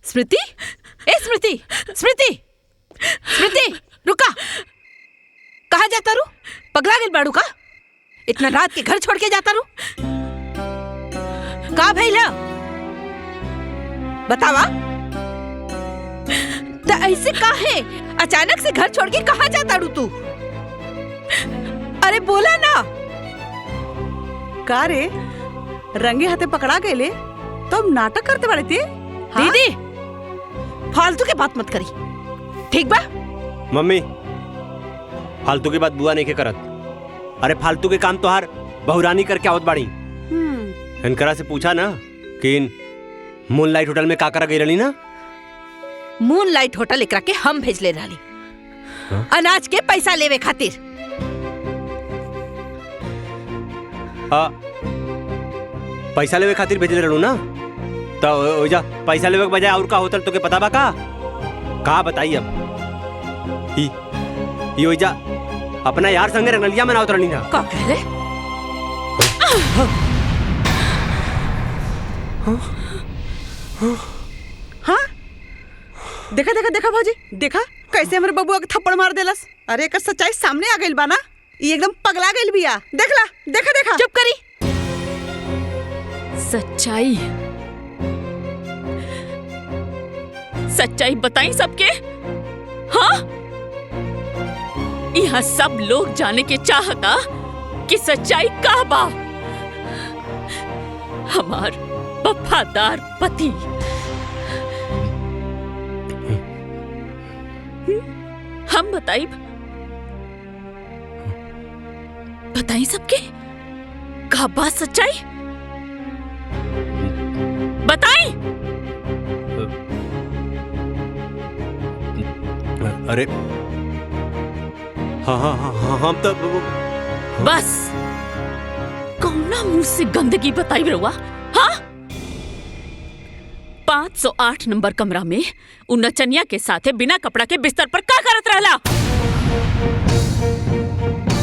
स्मृति, ए स्मृति, स्मृति, स्मृति, रुका। कहाँ जाता रू? पगला गेल बाड़ू का? इतना रात के घर छोड़ के जाता रू? का भइला? बतावा। तो ऐसे काहे अचानक से घर छोड़ के कहाँ जाता रू तू? अरे बोला ना। का रे, रंगे हाथे पकड़ा गए तो हम नाटक करते बड़े थे। हाँ? दीदी फालतू के बात मत करी, ठीक बा? मम्मी फालतू की बात बुआ नहीं के करत। अरे फालतू के काम तोहार बहुरानी करके आवत बाड़ी। इनकरा से पूछा ना कि इन मूनलाइट होटल में का करा गई रही ना। मूनलाइट होटल एकरा के हम भेजले रहली, अनाज के पैसा लेवे खातिर। पैसा लेवे खातिर भेजले रहू ना, तो ओजा पैसा लेवे के बजाय और का होटल तो के पता बा का बताई अब। ये ओजा अपना यार संगे रंगलिया मनावत रहनी ना। का कह रहे? हाँ देखा देखा देखा भाजी, देखा कैसे हमारे बबुआ के थप्पड़ मार देलस। अरे एकर सच्चाई सामने आ गइल बा ना, ये एकदम पगला गइल बिया। देखला, देखा देखा। चुप करी। सच्चाई बताई सबके। हाँ, यहाँ सब लोग जाने के चाहता कि सच्चाई का बा। हमार वफादार पति हम बताई सबके का बात सच्चाई बताई। अरे हाँ हम तो बस कौना मुंह से गंदगी बताई रहुआ। हाँ, 508 नंबर कमरा में उन नचनिया के साथे बिना कपड़ा के बिस्तर पर का करत रहला?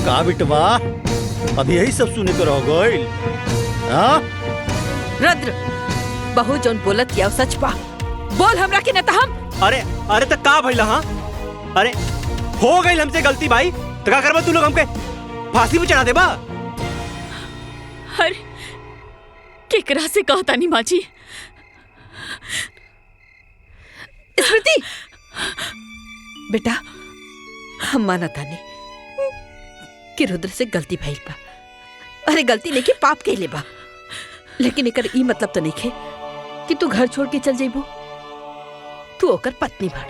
का बिटवा, अभी यही सब सुने के रह गइल। हाँ रुद्र, बहू जोन बोलत किया सच बा। बोल हमरा के न त हम। अरे तो का भइला? हाँ अरे हो गई हमसे गलती भाई, तो का करबा तू लोग हमके फांसी पे चढ़ा देबा? अरे केकरा से कहता नहीं माँ जी। स्मृति, बेटा हम मानता नहीं कि रुद्र से गलती भइल बा। अरे गलती नहीं कि पाप के ले बा, लेकिन एकर ई मतलब तो नहीं खे कि तू घर छोड़ के चल जाइबो। तू ओकर पत्नी बाड़,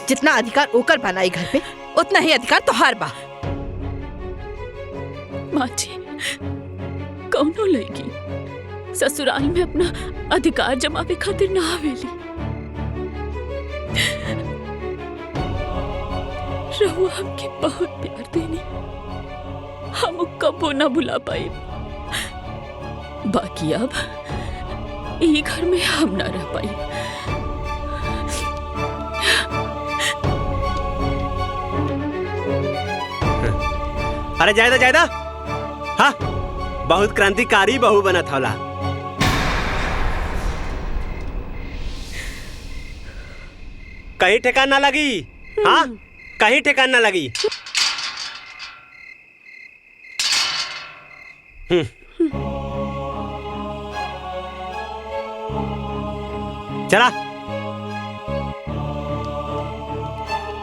जितना अधिकार ओकर बनाई घर पे उतना ही अधिकार तोहार बा। माँ जी, कौनो लड़की ससुराल में अपना अधिकार जमावे खातिर ना आवेली। रहुआ हमके बहुत प्यार देनी, हम कबो ना भुला पाए। बाकी अब ये घर में हम ना रह पाए। अरे जायदा हाँ, बहुत क्रांतिकारी बहू बना था। कहीं ठेकान ना लगी। हाँ, कहीं ठेकान ना लगी। चला,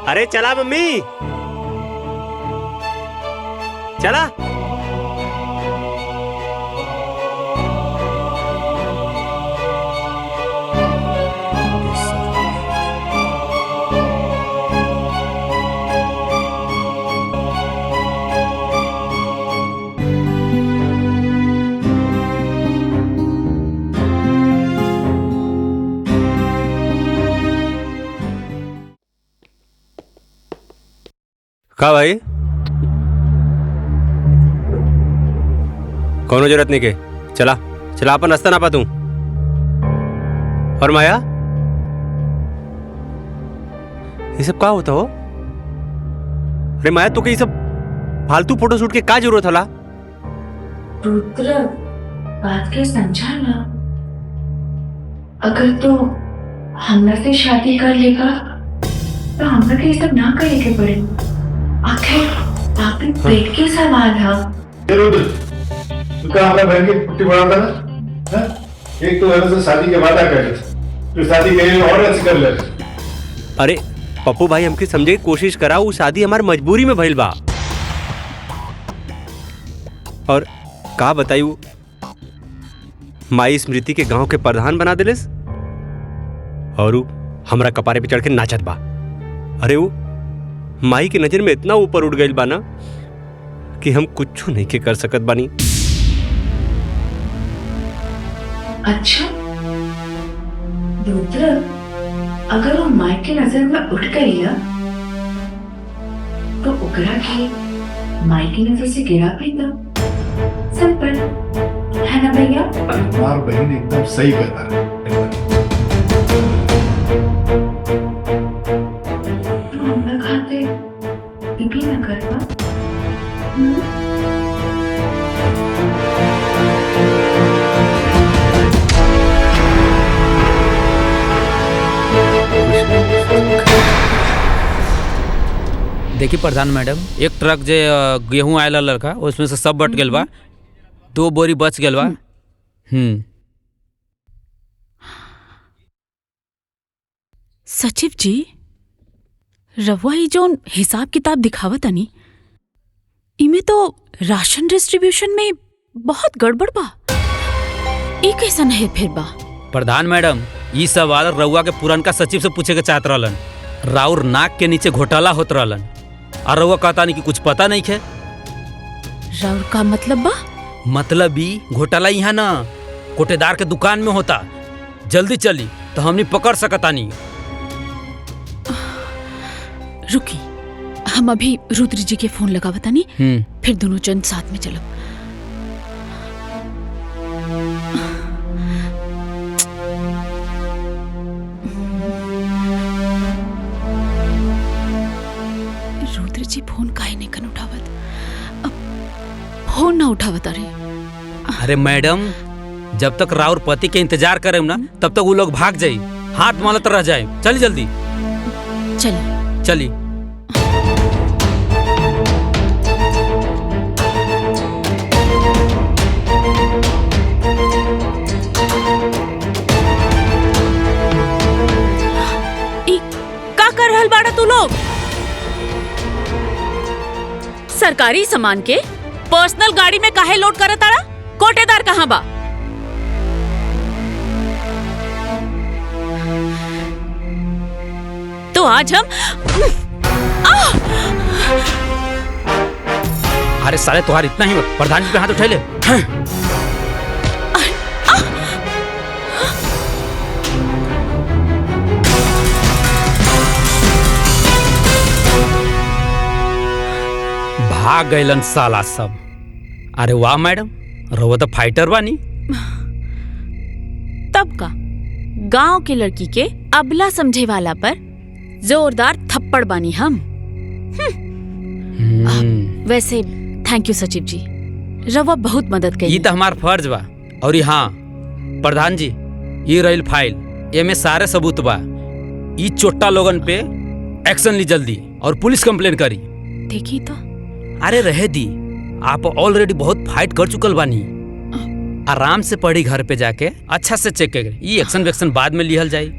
अरे चला मम्मी, चला। का भाई, कोनो जरूरत नहीं के। चला अपन रास्ता ना पा तू। और माया, ये सब का होता हो? अरे माया, तो ये सब फालतू फोटो शूट के का जरूरत होला? रुद्र, बात के समझा ना। अगर तो हमरा से शादी कर लेगा तो हमरा के ये सब ना करे के पड़े। आखिर आपके पेट के सवाल है। रुद्र, तू क्या हमारा बहन की पुट्टी बढ़ाता ना? हाँ? एक तो है से शादी के वादा कर ले, फिर शादी के लिए और अच्छी कर ले। अरे पप्पू भाई हमके समझे की कोशिश करा, वो शादी हमार मजबूरी में भइल बा। और का बताई माई स्मृति के गांव के प्रधान बना दिलेस और उ हमरा कपारे पे चढ़ के नाचत बा। अरे वो माई की नजर में इतना ऊपर उठ गइल बा ना कि हम कुछ नहीं के कर सकत बानी। अच्छा रुद्र, अगर वो माई के नजर में उठ गई है तो ओकरा के माई की नजर से गिरा भी था। सिंपल है ना भैया? तुम्हार बहन एकदम सही कहता है। तो हमरा खाते भी ना करवा। देखी प्रधान मैडम, एक ट्रक जे गेहूं आयल लड़का उसमें से सब बट गेल बा, 2 बोरी बच गेल बा। सचिव जी, रवा ही जोन हिसाब किताब दिखावत तनी इमे तो राशन डिस्ट्रीब्यूशन में बहुत गड़बड़ बा। ई कैसन है फिर बा? प्रधान मैडम, ई सवाल रउआ के पुरनका सचिव से पूछे के चाहत रहलन। राउर नाक के नीचे घोटाला होत रहलन और रउआ कहता नहीं कि कुछ पता नहीं है। राउर का मतलब बा? मतलब ई घोटाला यहाँ ना कोटेदार के दुकान में होता। जल्दी चली तो हमनी पकड़ सकता नहीं। रुकी, हम अभी रुद्र जी के फोन लगावता नहीं, फिर दोनों जन साथ में चलो। रुद्र जी फोन काहे नहीं कन उठावत? अब फोन ना उठावत। अरे मैडम, जब तक राउर पति के इंतजार करे ना तब तक वो लोग भाग जाये, हाथ मालत रह जाए। चली जल्दी चलिए चली। का कर रहल बाड़ा तू लोग? सरकारी सामान के पर्सनल गाड़ी में काहे लोड करत तारा? कोटेदार कहाँ बा? तो आज हम अरे साले तुम्हार इतना ही प्रधान जी पे हाथ उठा ले। भाग गइलन साला सब। अरे वाह मैडम, रउआ तो फाइटर बानी। तब का गांव के लड़की के अबला समझे वाला पर जोरदार थप्पड़ बानी हम। वैसे थैंक यू सचिव जी, रवा बहुत मदद करी। ये तो हमार फर्ज बा। और हाँ प्रधान जी, ये रही फाइल, एमे सारे सबूत बा। ये चोट्टा लोगन पे एक्शन ली जल्दी और पुलिस कंप्लेन करी। देखी तो। अरे रहे दी, आप ऑलरेडी बहुत फाइट कर चुकल बानी। आराम से पढ़ी घर पे जाके अच्छा से चेक करे। ये एक्शन वेक्शन बाद में लिहल जाए।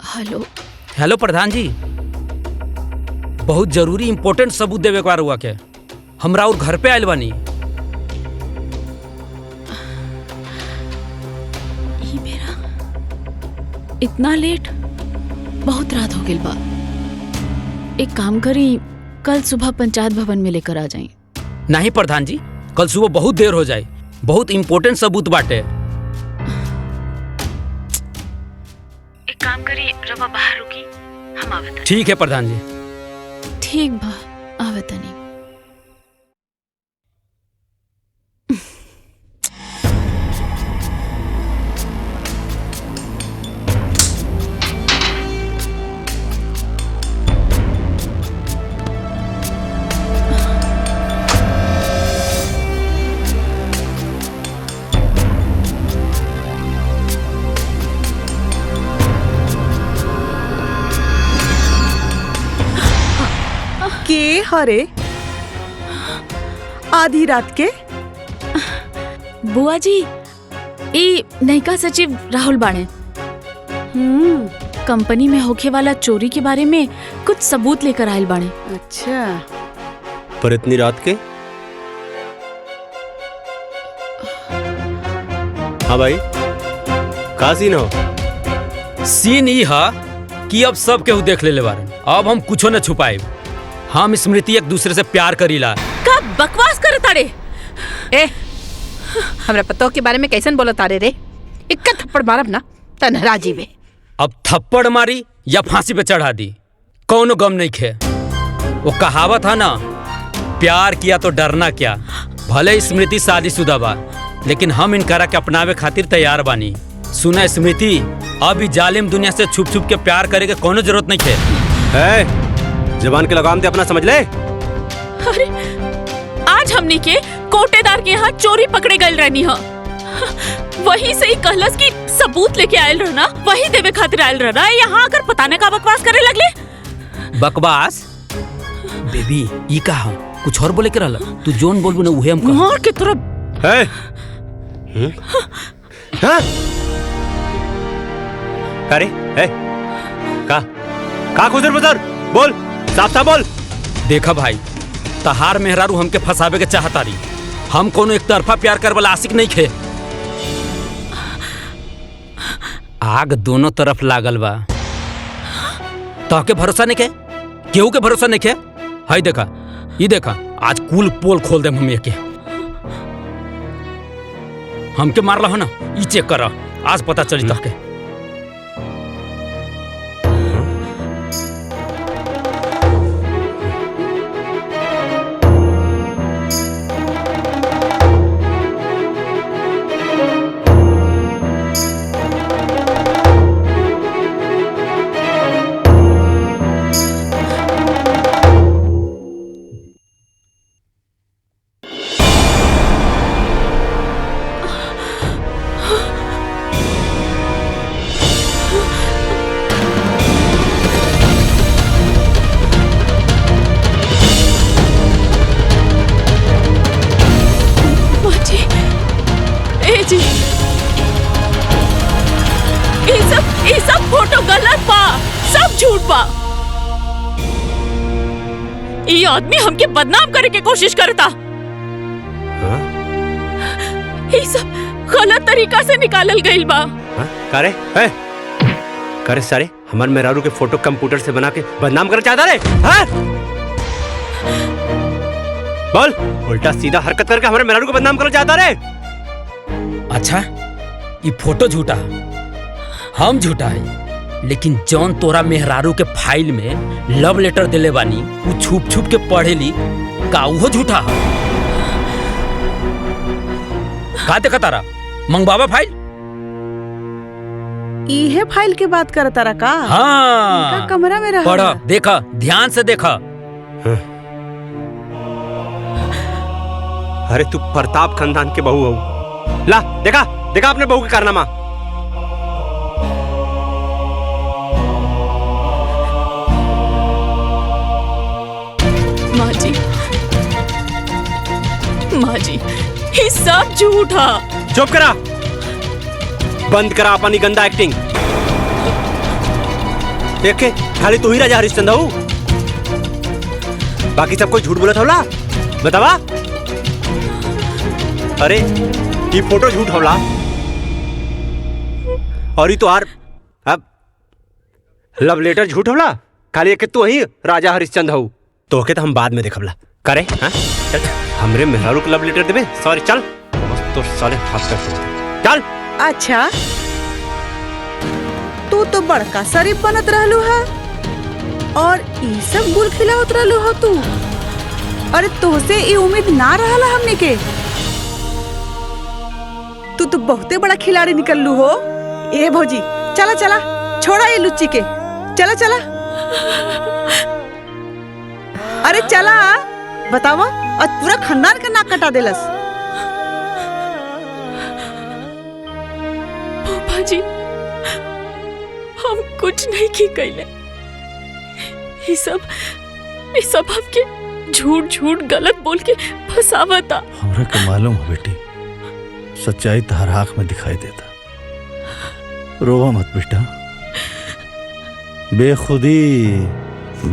हेलो हेलो प्रधान जी, बहुत जरूरी इंपॉर्टेंट सबूत देवे के हुआ के हमरा और घर पे आयल बानी। ये मेरा इतना लेट, बहुत रात हो गई बा। एक काम करी, कल सुबह पंचायत भवन में लेकर आ जाएं। नहीं प्रधान जी, कल सुबह बहुत देर हो जाए, बहुत इंपॉर्टेंट सबूत बाटे। एक काम करी, रवा बाहर रुकी, हम आवत। ठीक है प्रधान जी। ठीक बा। आवतनी। के हरे आधी रात के? बुआ जी, ई नयका सचिव राहुल बाणे। कंपनी में होखे वाला चोरी के बारे में कुछ सबूत लेकर आयल बाणे। अच्छा, पर इतनी रात के? हाँ भाई, का सीन हो? सीन ई हा कि अब सब केहू देख ले बारन। अब हम कुछो न छुपाए। हम स्मृति एक दूसरे से प्यार करीला। का बकवास करे तारे? ए, हमरा पतो के बारे में कैसन बोला तारे रे? इक्का थप्पड़ मारब ना तनहरा जीवे। अब थप्पड़ मारी या फांसी पे चढ़ा दी, कौनो गम नहीं खे। वो कहावत है ना, प्यार किया तो डरना क्या। भले स्मृति शादीशुदा बा, लेकिन हम इनकरा के अपनावे खातिर तैयार बानी। सुना स्मृति, अभी जालिम दुनिया से छुप छुप के प्यार करे के कोनो जरूरत नहीं खे। जबान के लगाम दे अपना, समझ ले। अरे आज हमनी के कोटेदार के यहाँ चोरी पकड़े गए रहनी हा। वही से ही कहलस कि सबूत लेके आयल रहना, वही देवे खातिर आयल रहना। यहाँ आकर पता नहीं का बकवास करे लगले। बकवास? बेबी ई कहा कुछ और बोले के रहला? तू जोन बोलबू ना उहे हम कहा। मार के तरफ। हाँ? अरे का खुजर बुजर बोल, साफ साफ बोल। देखा भाई, तहार मेहरारू हमके फंसावे के चाहता रही। हम कोनो एक तरफा प्यार कर वाला आशिक नहीं खे। आग दोनों तरफ लागल बा। तहके भरोसा नहीं खे? केहू के भरोसा नहीं खे? हाय देखा, ये देखा, आज कुल पोल खोल दे मम्मी के। हमके मारला हो ना, ई चेक कर, आज पता चली तहके। ये आदमी हमके बदनाम करे के कोशिश करता। ये सब गलत तरीका से निकालल गइल बा। करे करे सारे हमार मेहरारू के फोटो कंप्यूटर से बना के बदनाम कर चाहता रे? बोल, उल्टा सीधा हरकत करके हमारे मेहरारू को बदनाम कर चाहता रे? अच्छा, ये फोटो झूठा, हम झूठा है, लेकिन जौन तोरा मेहरारू के फाइल में लव लेटर दिले बानी वो छुप छुप के पढ़ेली, का वो झूठा है? का देखा तारा? मंगवावा फाइल। इहे फाइल के बात कर तारा का? हाँ, कमरा में रहा। पढ़ा, देखा, ध्यान से देखा। अरे तू प्रताप खानदान के बहू हो। ला देखा, देखा अपने बहू के कारनामा। माँ जी, ये सब झूठा। चुप करा, बंद करा अपनी गंदा एक्टिंग। देखे खाली तू ही राजा हरिश्चंद्र हो, बाकी सब कोई झूठ बोला था। बतावा। अरे ये फोटो झूठ होला और ये तो आर अब लव लेटर झूठ होला। खाली एक तू ही राजा हरिश्चंद्र हो, तो के तो हम बाद में देखबला करे। हाँ चल, हमरे मेहरारू को लव लेटर देबे? सॉरी, चल तो साले हाथ कर चल। अच्छा, तू तो बड़का शरीफ बनत रहलू है और ई सब गुल खिलावत रहलू हो तू। अरे तोहसे ये उम्मीद ना रहला हमने के। तू तो बहुते बड़ा खिलाड़ी निकललू हो। ए भौजी चला चला छोड़ा ये लुच्ची के, चला चला। अरे चला बतावा, आज पूरा खानदान का नाक कटा देलस। पापा जी हम कुछ नहीं की कैले, ये सब हमके झूठ झूठ गलत बोल के फसावता। हमरा के मालूम है बेटी, सच्चाई तहर आँख में दिखाई देता। रोवा मत बेटा, बेखुदी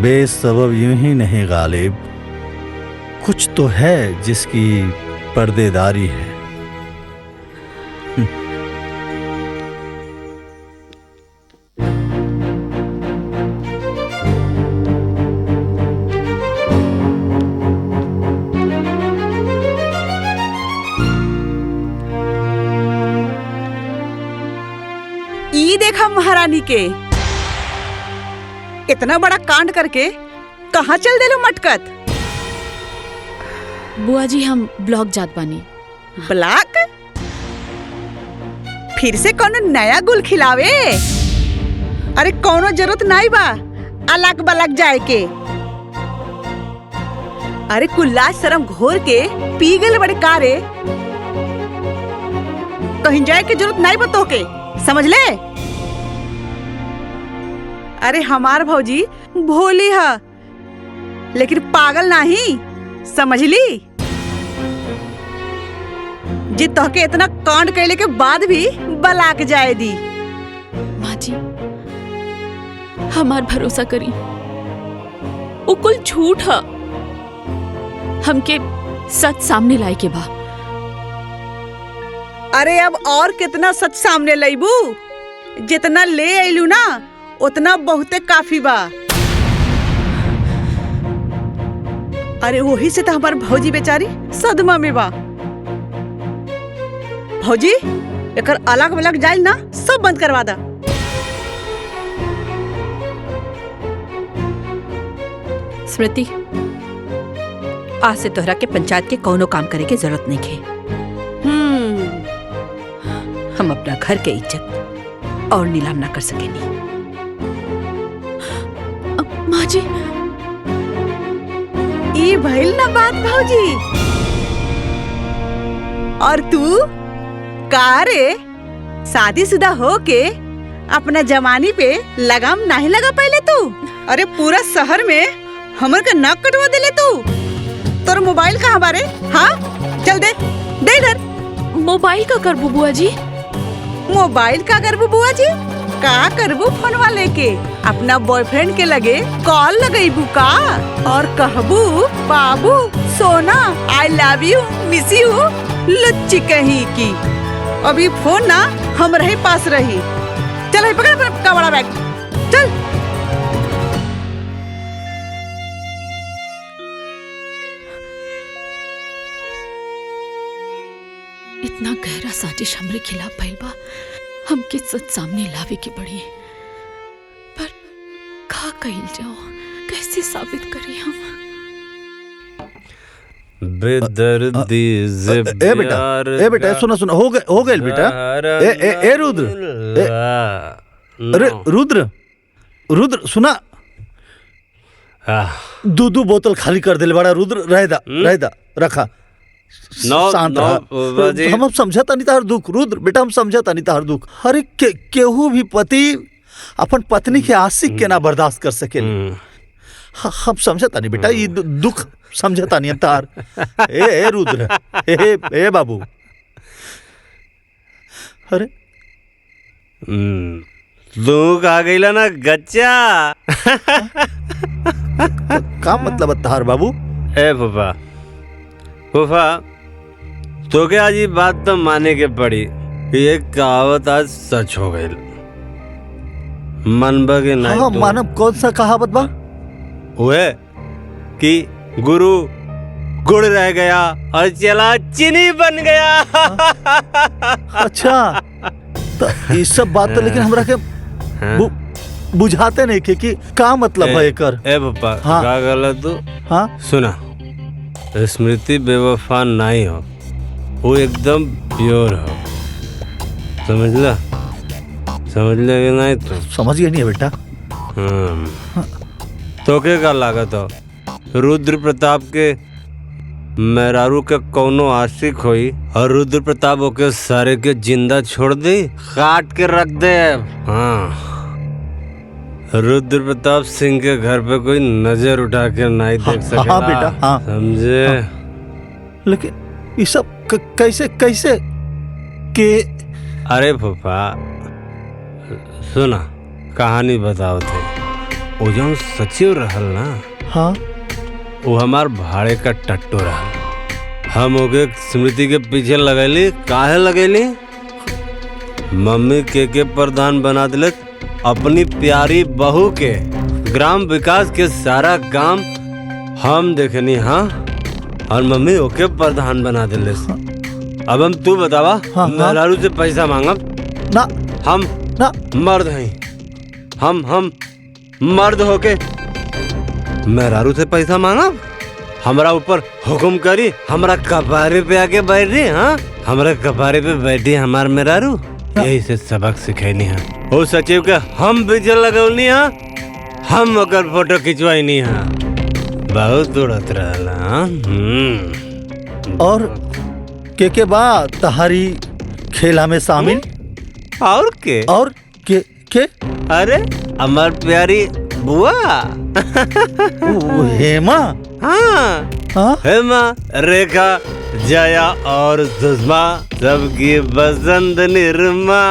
बेसबब यूं ही नहीं गालिब, कुछ तो है जिसकी पर्देदारी है। ई देखा महारानी के इतना बड़ा कांड करके कहाँ चल देलो मटकत। बुआ जी हम ब्लॉक जात बानी। ब्लॉक? फिर से कौनो नया गुल खिलावे? अरे कौनो जरूरत नहीं बा अलग बलग जाए के। अरे कुल्ला शर्म घोर के पी गए बड़े कारे, कहीं जाए के जरूरत नहीं बा तोके, समझ ले। अरे हमार भौजी भोली है लेकिन पागल नहीं, समझ ली। जे तोहके इतना कांड कैले के बाद भी बलाक जाए दी। माँ जी हमार भरोसा करी, वो कुल झूठ है, हमके सच सामने लाए के बा। अरे अब और कितना सच सामने लाइबू? जितना ले आइलू ना उतना बहुते काफी बा। अरे वही से तो हमार भौजी बेचारी सदमा में बा। भौजी एकर अलग अलग जाइल ना सब बंद करवा दा। स्मृति, आज से तोहरा के पंचायत के कौनो काम करे के जरूरत नहीं है। हम अपना घर के इज्जत और नीलाम ना कर सकेनी। माँ जी ई भइल ना बात भौजी। और तू का रे, शादीशुदा हो के अपना जवानी पे लगाम नहीं लगा पहले तू? अरे पूरा शहर में हमर का नाक कटवा देले तू। तोर मोबाइल कहाँ बारे? हाँ चल दे दे इधर। मोबाइल का करबू बुआ जी? मोबाइल का करबू बुआ जी? का करबू फोनवा लेके अपना बॉयफ्रेंड के लगे कॉल लगेबू का और कहबू बाबू सोना I love you miss you लुच्ची कहीं की। अभी फोन ना हम रहे पास रही। चल है पकड़ अपना बड़ा बैग चल। इतना गहरा साजिश हमरे खिलाफ भइल बा, हमके सच सामने लावे के पड़ी। पर का कइल जाओ, कैसे साबित करी हम? बेदर्दी ए बेटा सुना हो गए बेटा। ए रुद्र, अरे रुद्र सुना, दो बोतल खाली कर दिले बड़ा। रुद्र रह दा रखा। शांत रहा। हम समझता नहीं तार दुख रुद्र बेटा, हम समझता नहीं तार दुख। अरे केहू भी पति अपन पत्नी के आशिक के ना बर्दाश्त कर सके। हम समझता नहीं बेटा, ये दुख समझता नहीं तार। ए रुद्र, ए बाबू, अरे दुख आ गईला ना गच्चा। का मतलब तार बाबू? ए फूफा तो क्या आज ये बात तो माने के पड़ी, ये कहावत आज सच हो गई। मनबा के नहीं हाँ, मानव कौन सा कहावत बा? हुए कि गुरु गुड़ रह गया और चला चीनी बन गया। अच्छा तो ये सब बात तो लेकिन हमरा के बुझाते नहीं कि का मतलब है एकर। ए पापा हाँ। का गलत तू? हाँ सुना, स्मृति बेवफा नहीं हो, वो एकदम प्योर हो। समझला कि नहीं? तो समझ गया नहीं है बेटा। तो क्या लागत हो रुद्र प्रताप के मेहरारू के कौनो आशिक होई और रुद्र प्रताप ओके सारे के जिंदा छोड़ दे, काट के रख दे। हाँ, रुद्र प्रताप सिंह के घर पे कोई नजर उठा के नहीं देख सकेला। हाँ बेटा, हाँ समझे? लेकिन ये सब कैसे कैसे के? अरे फूफा सुना, कहानी बताओ थे। वो जो सचिव रहल ना, हाँ, वो हमार भाड़े का टट्टू रहल। हम ओके स्मृति के पीछे लगैली। काहे लगैली? मम्मी के प्रधान बना दिले अपनी प्यारी बहू के। ग्राम विकास के सारा काम हम देखनी। हाँ, और मम्मी ओके प्रधान बना दिले। अब हम तू बतावा, मेहरारू से पैसा मांगब ना? हम ना मर्द हैं। हम मर्द होके मेहरारू से पैसा मांगब? हमरा ऊपर हुक्म करी, हमरा कपारे पे आके बैठ रही। हाँ, हमरा कपारे पे बैठी हमार मेहरारू। यही से सबक सिखैनी है। ओ सचिव के हम बिजल लगौनी है, हम ओकर फोटो खिंचवाई है। बहुत उड़त रहला। और के बाद तहारी खेला में शामिल? और के? अरे हमार प्यारी बुआ हेमा। हाँ, हेमा, रेखा, जया और सुषमा, सबकी बसंत निर्मा।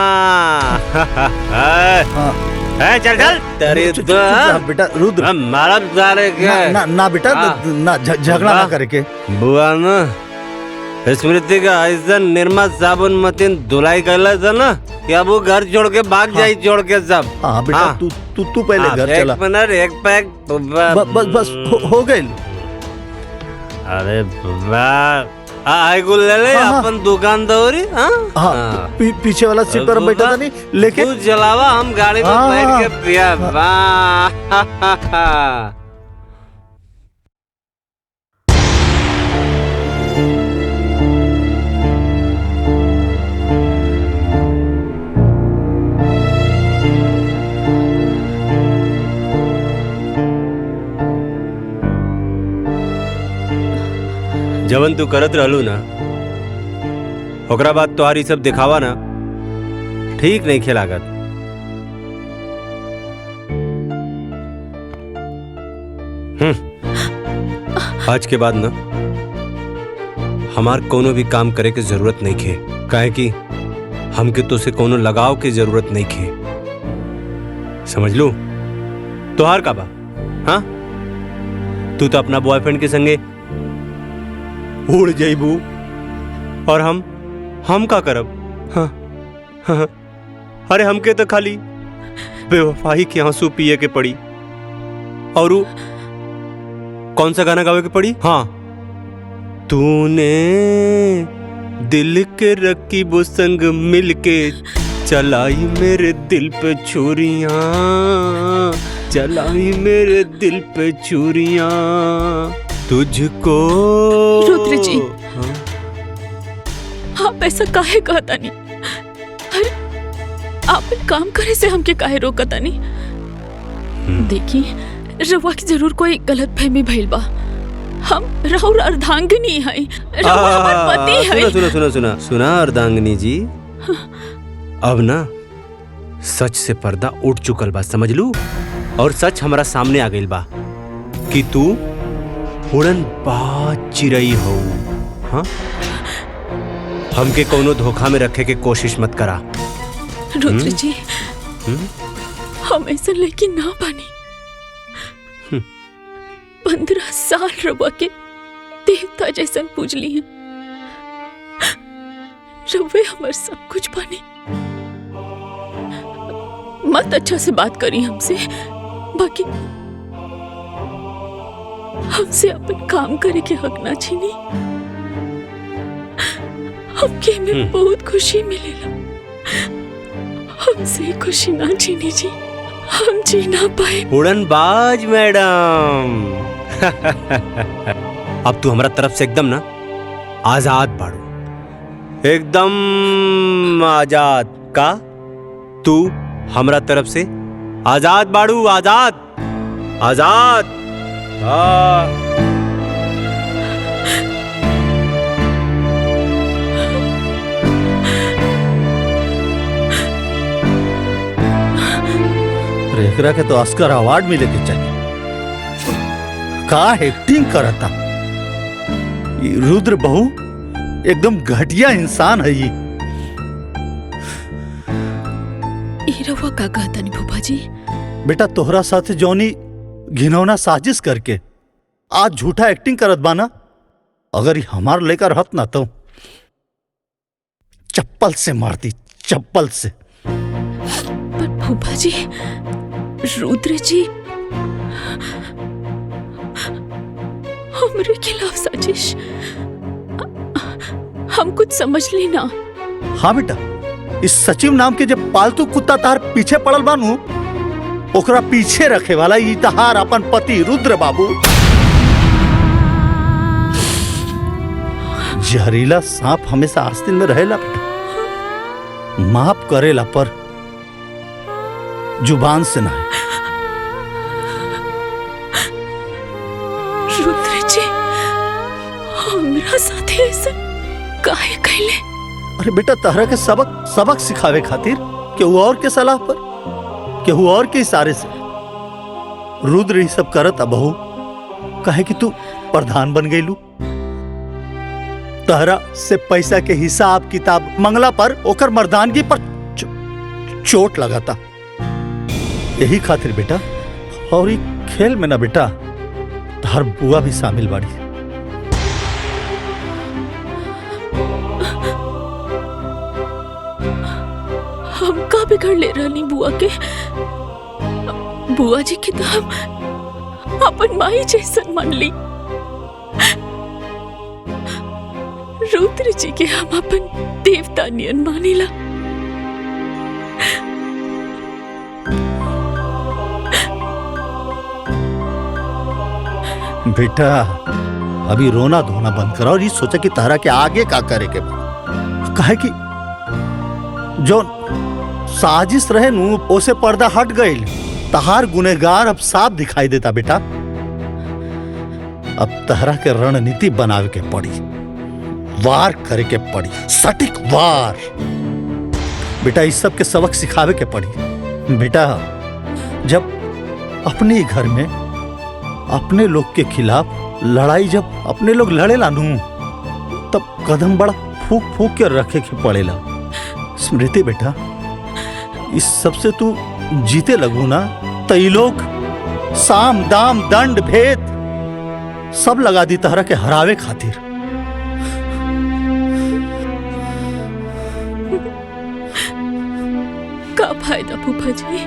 चल तेरी बेटा रुद्र, मारा सारे के ना बेटा, ना झगड़ा ना करके। बुआ ना स्मृति का ऐसा निर्मा साबुन मतीन धुलाई कैला था ना कि अब वो घर छोड़ के भाग जाई, छोड़ के सब। हाँ बेटा, तू पहले घर चला। एक मिनट, एक पैक बस हो गई। अरे आईगुल ले ले अपन दुकान दौरी। हाँ, पीछे वाला सीट पर बैठा था नहीं, लेकिन तू चलावा, हम गाड़ी में बैठ के पिया। जवन तू करत रहलू ना, ओकरा बाद तुम्हारी सब दिखावा ना ठीक नहीं खेलागत। आज के बाद ना हमार कोनो भी काम करे के जरूरत नहीं खे, काहे कि हमके तो से कोनो लगाव के जरूरत नहीं खे। समझ लू? तोहार का बा? हाँ, तू तो अपना बॉयफ्रेंड के संगे उड़ जाइबू और हम का करब? हाँ, अरे हमके तो खाली बेवफाई के आंसू पिए के पड़ी। और कौन सा गाना गावे के पड़ी? हाँ, तूने दिल के रकीबों संग मिलके चलाई मेरे दिल पे छुरियां, चलाई मेरे दिल पे छुरियां, तुझको। रुद्र जी, आप ऐसा काहे कहता नहीं? अरे आप काम करे से हमके काहे रोकता नहीं? देखिए, रवा की जरूर कोई गलत फहमी भइल बा। हम राहुल अर्धांगिनी है, रवा हमार पति है। सुना अर्धांगिनी जी, अब ना सच से पर्दा उठ चुकल बा, समझ लू? और सच हमारा सामने आ गइल बा कि तू उड़न बाज चिड़ई हो। हाँ, हमके कोनो धोखा में रखे के कोशिश मत करा। रुद्र जी, हम ऐसा लेकिन ना बनी। 15 साल रवा के देवता जैसन पूजली हैं। रवे हमार सब कुछ बनी। मत अच्छा से बात करी हमसे, बाकी हमसे अपन काम करे के हक ना छीनी। हमके में बहुत खुशी मिलेला। हमसे खुशी ना छीनी जी, हम जी ना पाए। उड़न बाज मैडम, अब तू हमारा तरफ से एकदम ना आजाद बाड़ू, एकदम आजाद। का तू हमारा तरफ से आजाद बाड़ू, आजाद आजाद। एकरा के तो ऑस्कर अवार्ड मिले के चाहिए। का एक्टिंग करता ये रुद्र बहू, एकदम घटिया इंसान है ये। रवा का कहता नहीं फूफा जी? बेटा तोहरा साथ जौनी घिनौना साजिश करके आज झूठा एक्टिंग करत बाना, अगर ये हमार लेकर रहत ना तो चप्पल से मारती, चप्पल से। पर फूफा जी, रुद्र जी हमरे खिलाफ साजिश, हम कुछ समझ लेना। हाँ बेटा, इस सचिव नाम के जब पालतू कुत्ता तार पीछे पड़ल बानू, ओकरा पीछे रखे वाला ई तहार अपन पति रुद्र बाबू। जहरीला सांप हमेशा आस्तीन में रहेला बेटा, माफ करेला पर जुबान से ना। रुद्र जी हमरा साथे ऐसा काहे कहले? अरे बेटा तहरा के सबक सिखावे खातिर केहू और के सलाह पर, केहू और के इशारे से रुद्र ही सब करत बहू। काहे कि तू प्रधान बन गईलू, तहरा से पैसा के हिसाब किताब मंगला पर ओकर मर्दानगी पर चोट लगाता। यही खातिर बेटा, और ये खेल में ना बेटा तहर बुआ भी शामिल बाड़ी। हम का बिगड़ ले रहनी बुआ के? बुआ जी की तो हम अपन माई जैसन मान ली, रुद्र जी के हम अपन देवता नियन मानिला। बेटा अभी रोना धोना बंद करा और ये सोचा कि तारा के आगे का करे के बा। काहे कि जो साजिश रहे नू ओसे पर्दा हट गई, तहार गुनेगार अब साफ दिखाई देता बेटा। अब तहरा के रणनीति बनावे के पड़ी, वार करे के पड़ी, सटीक वार। बेटा इस सब के सबक सिखावे के पड़ी। बेटा जब अपने ही घर में अपने लोग के खिलाफ लड़ाई जब अपने लोग लड़े लानू, तब कदम बड़ा फूक फूक के रखे के पड़ेला। स्मृति बेटा, इस सबसे तू जीते लगू ना तो ये लोग साम दाम दंड भेद सब लगा दी तहरा के हरावे खातिर। का फायदा फूफा जी?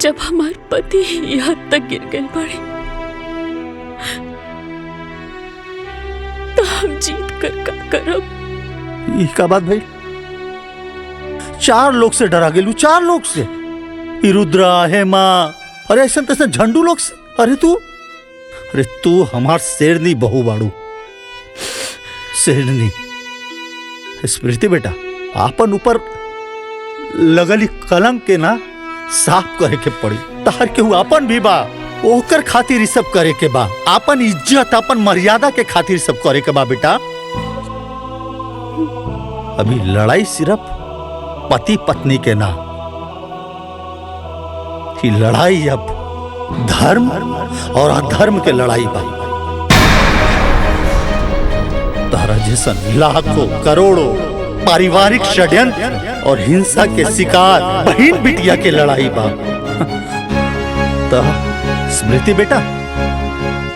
जब हमारे पति यहाँ तक गिर गए पड़े तो हम जीत कर का करब? ये का बात भाई? 4 लोग से डरा गेलू, 4 लोग से, रुद्रा, हेमा, अरे ऐसा तैसे झंडू लोग से। अरे तू हमार शेरनी बहू बाड़ू, शेरनी। स्मृति बेटा, आपन ऊपर लगली कलंक के ना साफ करे के पड़ी। तार केहू आपन भी बा, ओकर खातिर सब करे के बा। आपन इज्जत, आपन मर्यादा के खातिर सब करे के बा बेटा। अभी लड़ाई सिर्फ पति पत्नी के ना, कि लड़ाई अब धर्म और अधर्म के लड़ाई बा। तारा जैसन लाखों करोड़ों पारिवारिक षड्यंत्र और हिंसा के शिकार बहन बिटिया के लड़ाई बा। तो स्मृति बेटा,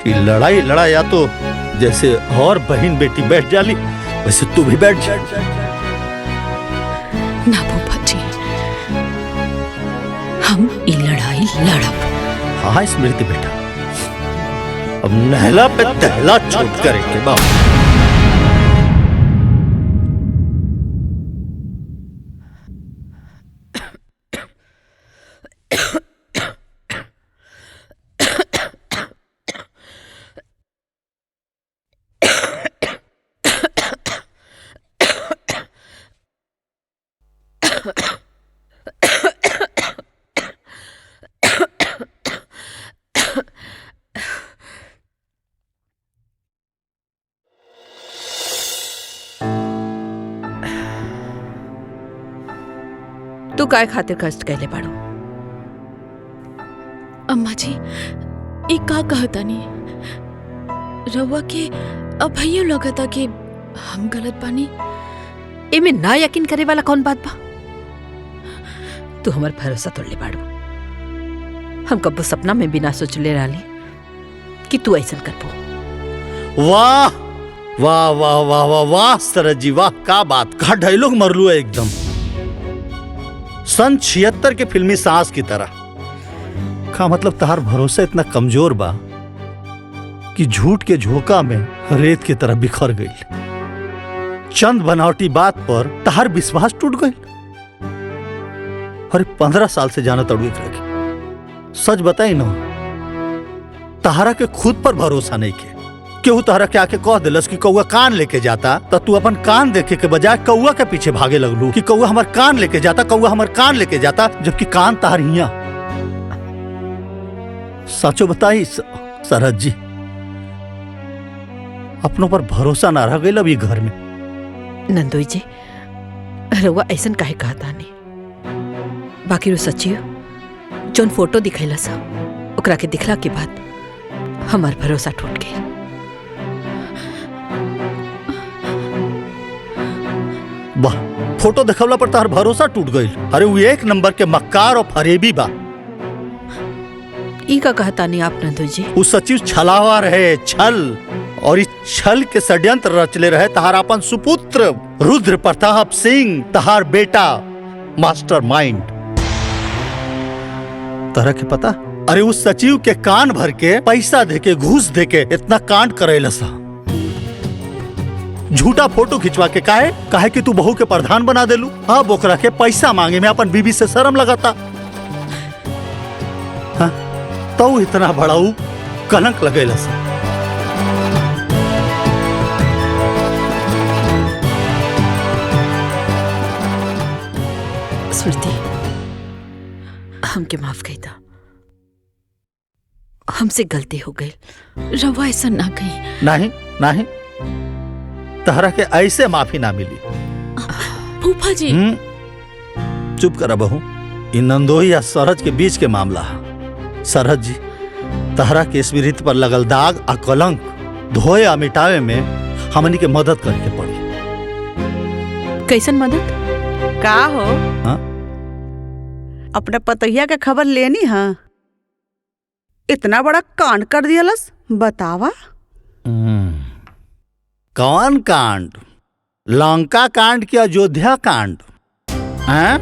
कि लड़ाई लड़ाया तो जैसे और बहन बेटी बैठ जाली वैसे तू भी बैठ जा। ना फूफा जी, हम ये लड़ाई लड़ब। हाँ स्मृति बेटा, अब नहला पे तहला छोट करेंगे बाबू। तू काय खातिर कष्ट कैले बाड़ू? अम्मा जी ई का कहता नहीं रवा के अब भैया लगता कि हम गलत बानी। एमे ना यकीन करे वाला कौन बात बा? तू हमार भरोसा तोड़ले बाड़ू। हम कब्बो सपना में भी ना सोचले रहली कि तू ऐसा करबो। वाह वाह वाह वाह वाह वाह सरज जी वाह, का बात, का डायलॉग मरलू है एकदम सन 76 के फिल्मी सांस की तरह। का मतलब तहार भरोसा इतना कमजोर बा कि झूठ के झोंका में रेत की तरह बिखर गई। चंद बनावटी बात पर तहार विश्वास टूट गई। अरे 15 साल से जाना तड़ू रखे। सच बताई ना, तहारा के खुद पर भरोसा नहीं के। केहू तहरा के आके कह दिलस कि कौआ कान लेके जाता, तो तू अपन कान देखे के बजाय कौआ के पीछे भागे लगलू कि कौआ हमार कान लेके जाता, कौआ हमार कान लेके जाता, जबकि कान तहार हिया। सचो बताई सरहद जी, अपनों पर भरोसा ना रह गई अभी घर में। नंदोई जी, रउआ ऐसन काहे कहता नहीं? बाकी रो सच्ची हो। जोन फोटो दिखैला सा ओकरा के दिखला के बाद हमार भरोसा टूट गया। वाह, फोटो देखवला पर तार भरोसा टूट गई। अरे वो एक नंबर के मक्कार और फरेबी बा। ई का कहता नहीं आप नंदोई जी? वो सचिव छलावा रहे, छल, और इस छल के षड्यंत्र रचले रहे तहार अपन सुपुत्र रुद्र प्रताप सिंह, तहार बेटा मास्टर माइंड। तरह के पता? अरे उस सचिव के कान भर के पैसा देके, घूस देके इतना कांड करेला सा। झूठा फोटो खिंचवा के काहे कि तू बहू के प्रधान बना देलू। अब ओकरा के पैसा मांगे में अपन बीबी से शर्म लगाता। हाँ? तो इतना बड़ाऊ कलंक लगेला सा। स्मृति, हमके माफ कही था। हमसे गलती हो गई। रवा ऐसा ना कही। नहीं नहीं, तहरा के ऐसे माफी ना मिली। फूफा जी चुप करा बहू। इन नंदोई या सरहज के बीच के मामला है। सरहज जी, तहरा के स्मृति पर लगल दाग आ कलंक धोए आ मिटावे में हमनी के मदद करके पड़ी। कैसन मदद? का हो? हाँ? अपना पतैया के खबर लेनी है? इतना बड़ा कांड कर दियलस, बतावा। कौन कांड? लंका कांड की अयोध्या कांड? हैं?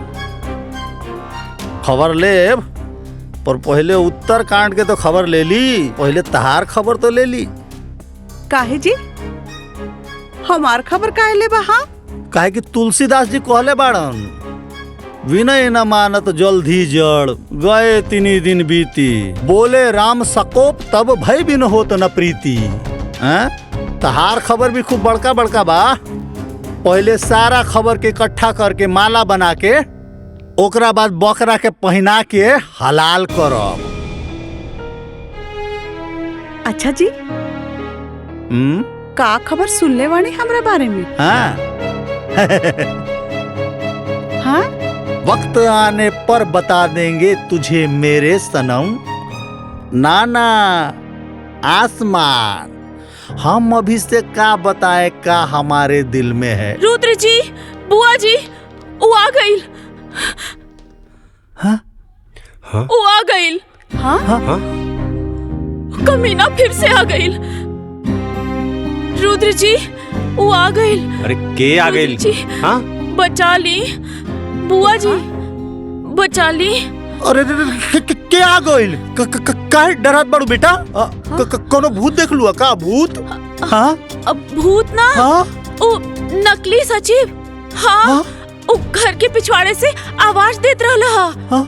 खबर ले, पर पहले उत्तर कांड के तो खबर ले ली। पहले तहार खबर तो ले ली। काहे जी? हमार खबर काहे ले बा? हाँ, काहे कि तुलसीदास जी कहले बाड़न, विनय न मानत जल्दी जड़, गए तिनी दिन बीती, बोले राम सकोप तब भय बिन होत न प्रीति। हैं? तहार खबर भी खूब बड़का बड़का बा। पहले सारा खबर के इकट्ठा करके माला बना के ओकरा बाद बकरा के पहना के हलाल करब। अच्छा जी, का खबर सुनले वाणी हमरा बारे में? हाँ। हाँ? वक्त आने पर बता देंगे तुझे मेरे सनम। नाना आसमान, हम अभी से का बताए का हमारे दिल में है। रुद्र जी, बुआ जी, वो आ गई। हाँ? हाँ? वो आ गई। हाँ? हाँ? कमीना फिर से आ गई। रुद्र जी, वो आ गई। अरे के आ गई? जी, हाँ? बचा ली बुआ जी, बचा ली। अरे क्या आ गइल? काहे डरत बाड़ू बेटा? कोनो भूत देख लुआ का? भूत? हाँ? अब भूत ना, हाँ? ओ नकली सचिव। हाँ, हाँ? ओ घर के पिछवाड़े से आवाज देत रहला। हाँ?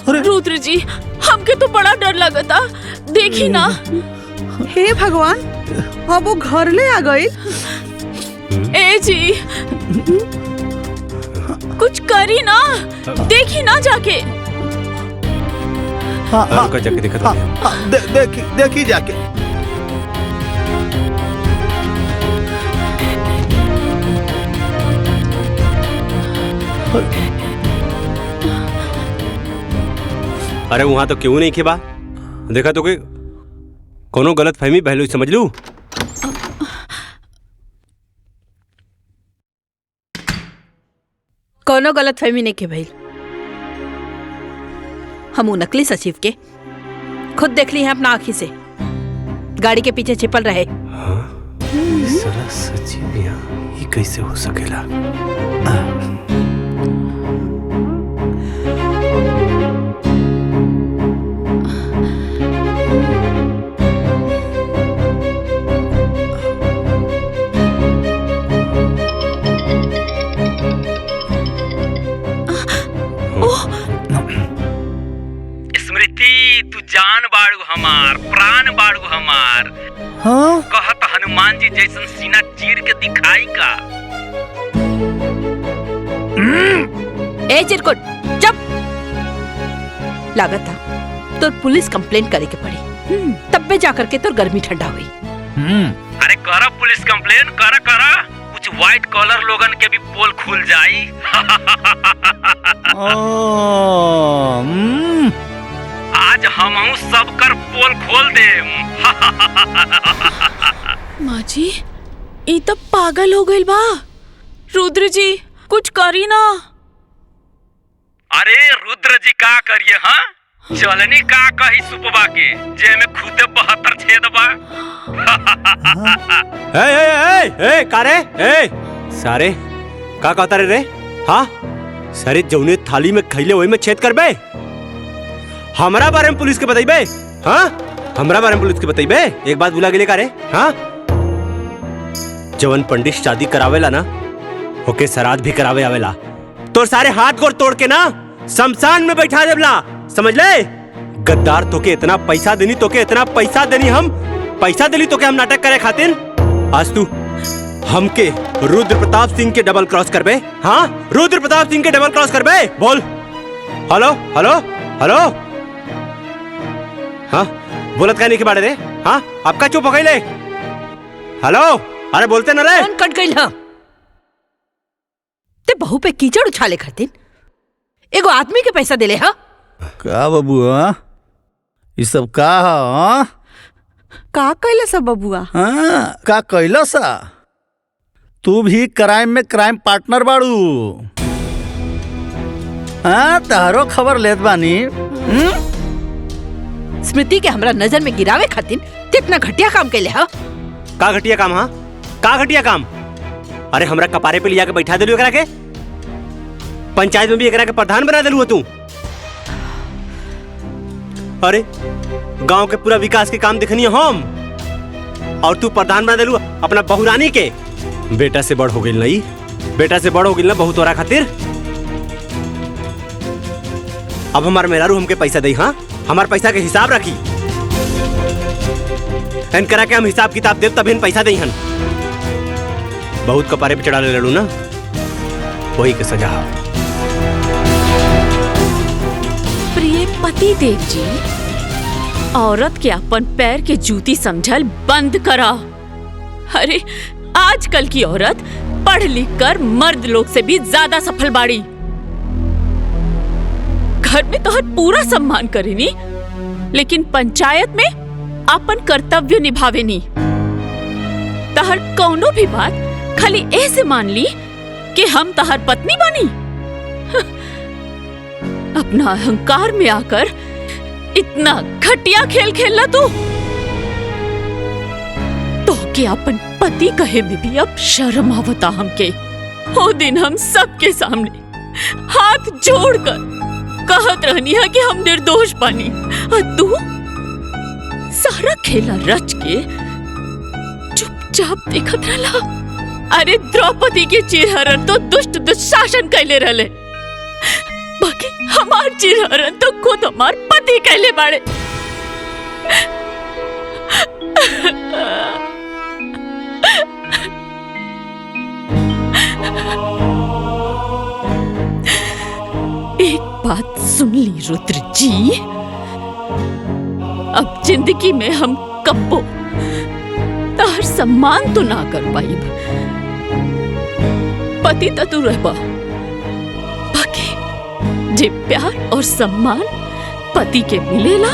अरे रुद्र जी, हमके तो बड़ा डर लगता। देखी ना। हे भगवान, अब वो घर ले आ गई। ए जी, कुछ करी ना, देखी ना जाके। हाँ, हाँ, रुका जाके देखा था। हाँ, देखी जाके। अरे वहां तो क्यों नहीं खेबा देखा तो कोनो गलत फहमी पहलू समझ लू। कोनो गलत फहमी नहीं के भइल। हम नकली सचिव के खुद देख ली हैं अपना आँखी से, गाड़ी के पीछे छिपल रहे। साला सचिव यहाँ ये कैसे हो सकेला? स्मृति तू जान बाड़ू हमार, प्राण बाड़ू हमार। हाँ कहत हनुमान जी जैसन सीना चीर के दिखाई का। ए चिरकुट चुप। लागत था तो पुलिस कंप्लेंट करे के पड़ी, तब पे जाकर के तो गर्मी ठंडा हुई। अरे करा पुलिस कंप्लेन, करा करा, कुछ व्हाइट कॉलर लोगन के भी पोल खुल जाई। आज हमहू सबकर पोल खोल देम। माँ जी ई तो पागल हो गई बा। रुद्र जी कुछ करी ना। अरे रुद्र जी का करिए? हाँ चलनी का कही सुपवा के जे में खुदे 72 छेद बा। ए कारे ए सारे का कहता रे? हाँ सारे जौने थाली में खैले वही में छेद करबे। हमरा बारे में पुलिस के बताइबे? हाँ हमरा बारे में पुलिस के बताइबे? एक बात भुला गेले का रे? हाँ जवन पंडित शादी करावेला ना ओके श्राद्ध भी करावे आवेला। तो सारे हाथ गोड़ तोड़ के ना शमशान में बैठा देवला, समझ ले? गद्दार तोके इतना पैसा देनी, तोके इतना पैसा देनी, हम पैसा देली तोके हम नाटक करे खातिर। आज तू हमके रुद्र प्रताप सिंह के डबल क्रॉस करबे? हाँ रुद्र प्रताप सिंह के डबल क्रॉस करबे? बोल। Hello hello hello. हाँ बोलत का नहीं के बारे रे? हाँ आपका चुप हो गई ले। हेलो अरे बोलते ना रे। कौन कट गई? हाँ ते बहू पे कीचड़ उछाले खातिर एगो आदमी के पैसा देले। हाँ का बबुआ ये सब का? हाँ का कैला सब बबुआ? हाँ का कैला सा? तू भी क्राइम में क्राइम पार्टनर बाड़ू। हाँ तारो खबर लेत बानी। स्मृति के हमरा नजर में गिरावे खातिर कितना घटिया काम कैले। हाँ का घटिया काम? हाँ का घटिया काम? अरे हमरा कपारे पे लिया के बैठा देलू एकरा के, पंचायत में भी एकरा के प्रधान बना देलू तू। अरे गांव के पूरा विकास के काम देखनी हम और तू प्रधान बना देलू अपना बहुरानी के। बेटा से बड़ हो गई नहीं, बेटा से बड़ हो गई ना बहू तोरा खातिर। अब हमार मेहरारू हमके पैसा दे। हाँ हमार पैसा के हिसाब रखी, इन करा के हम हिसाब किताब देव तब इन पैसा दे। हन बहुत कपारे पे चढ़ा ले लड़ू ना, वही के सजा। प्रिय पति देव जी, औरत के अपन पैर के जूती समझल बंद करा। अरे आजकल की औरत पढ़ लिख कर मर्द लोग से भी ज्यादा सफल बाड़ी। घर में तो हर पूरा सम्मान करेनी, लेकिन पंचायत में अपन कर्तव्य निभावेनी। तहर कौनो भी बात खाली ऐसे मान ली कि हम तहर पत्नी बनी। अपना अहंकार में आकर इतना घटिया खेल खेलना तू तो कि अपन पति कहे में भी अब शर्म आवता हमके। वो दिन हम सबके सामने हाथ जोड़कर कहत रहनी है कि हम निर्दोष बनी, और तू सारा खेला रच के चुपचाप देखत रहला। अरे द्रौपदी के चिरहरण तो दुष्ट दुशासन कैले रहले, बाकी हमार चिरहरण तो खुद हमार पति कैले बाड़े। एक बात सुन ली रुद्र जी, अब जिंदगी में हम कब्बो तार सम्मान तो ना कर पाई। पति तो तू रहबा, बाकी जे प्यार और सम्मान पति के मिलेला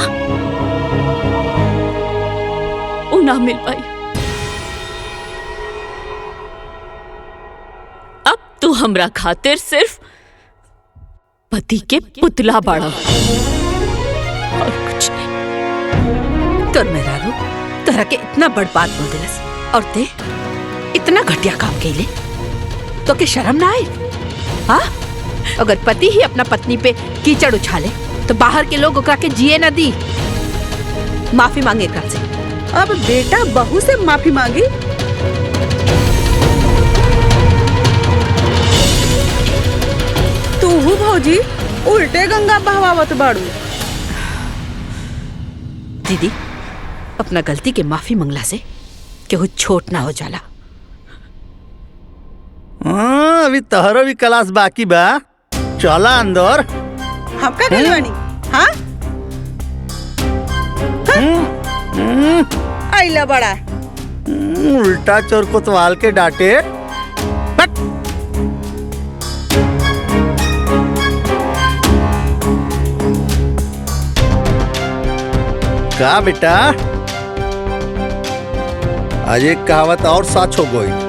उ ना मिल पाई। अब तू हमरा खातिर सिर्फ पति के पुतला बाड़ा और कुछ नहीं। तोर मेहरारू तोहरा के इतना बड़ बात बोल दिलस और ते इतना घटिया काम कैले तो के शर्म ना आए? हाँ, अगर पति ही अपना पत्नी पे कीचड़ उछाले तो बाहर के लोग ओकरा के जिए न दी। माफी मांगे एकरा से। अब बेटा बहू से माफी मांगी? तू भौजी उल्टे गंगा बहवावत बाड़ू। दीदी, अपना गलती के माफी मंगला से केहू छोट ना हो जाला। अभी तहरो भी क्लास बाकी बा, चला अंदर। हम का गइल बानी? हाँ आइला बड़ा उल्टा चोर कोतवाल के डांटे। बट का बेटा, आज एक कहावत और सच हो गई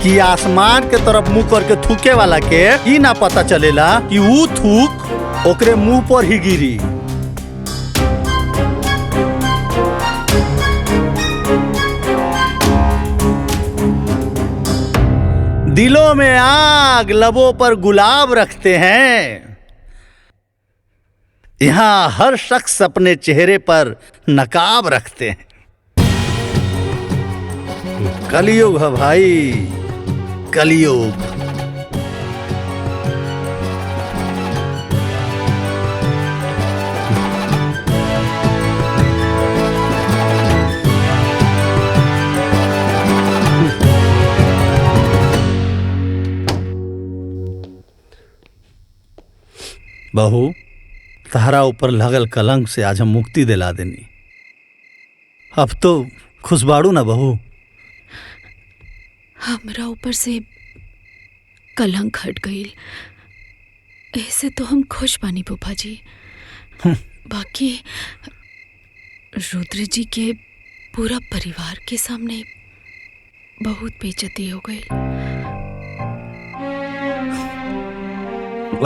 कि आसमान के तरफ मुंह करके थूके वाला के ई ना पता चलेला कि वो थूक ओकरे मुंह पर ही गिरी। दिलों में आग, लबों पर गुलाब रखते हैं। यहाँ हर शख्स अपने चेहरे पर नकाब रखते हैं। कलयुग है भाई, कलयुग। बहू, तहरा ऊपर लगल कलंक से आज हम मुक्ति दिला देनी। अब तो खुश बाड़ू ना बहू? हमरा ऊपर से कलंक हट गई, ऐसे तो हम खुश बानी फूफा जी। बाकी रुद्र जी के पूरा परिवार के सामने बहुत बेइज्जती हो गई।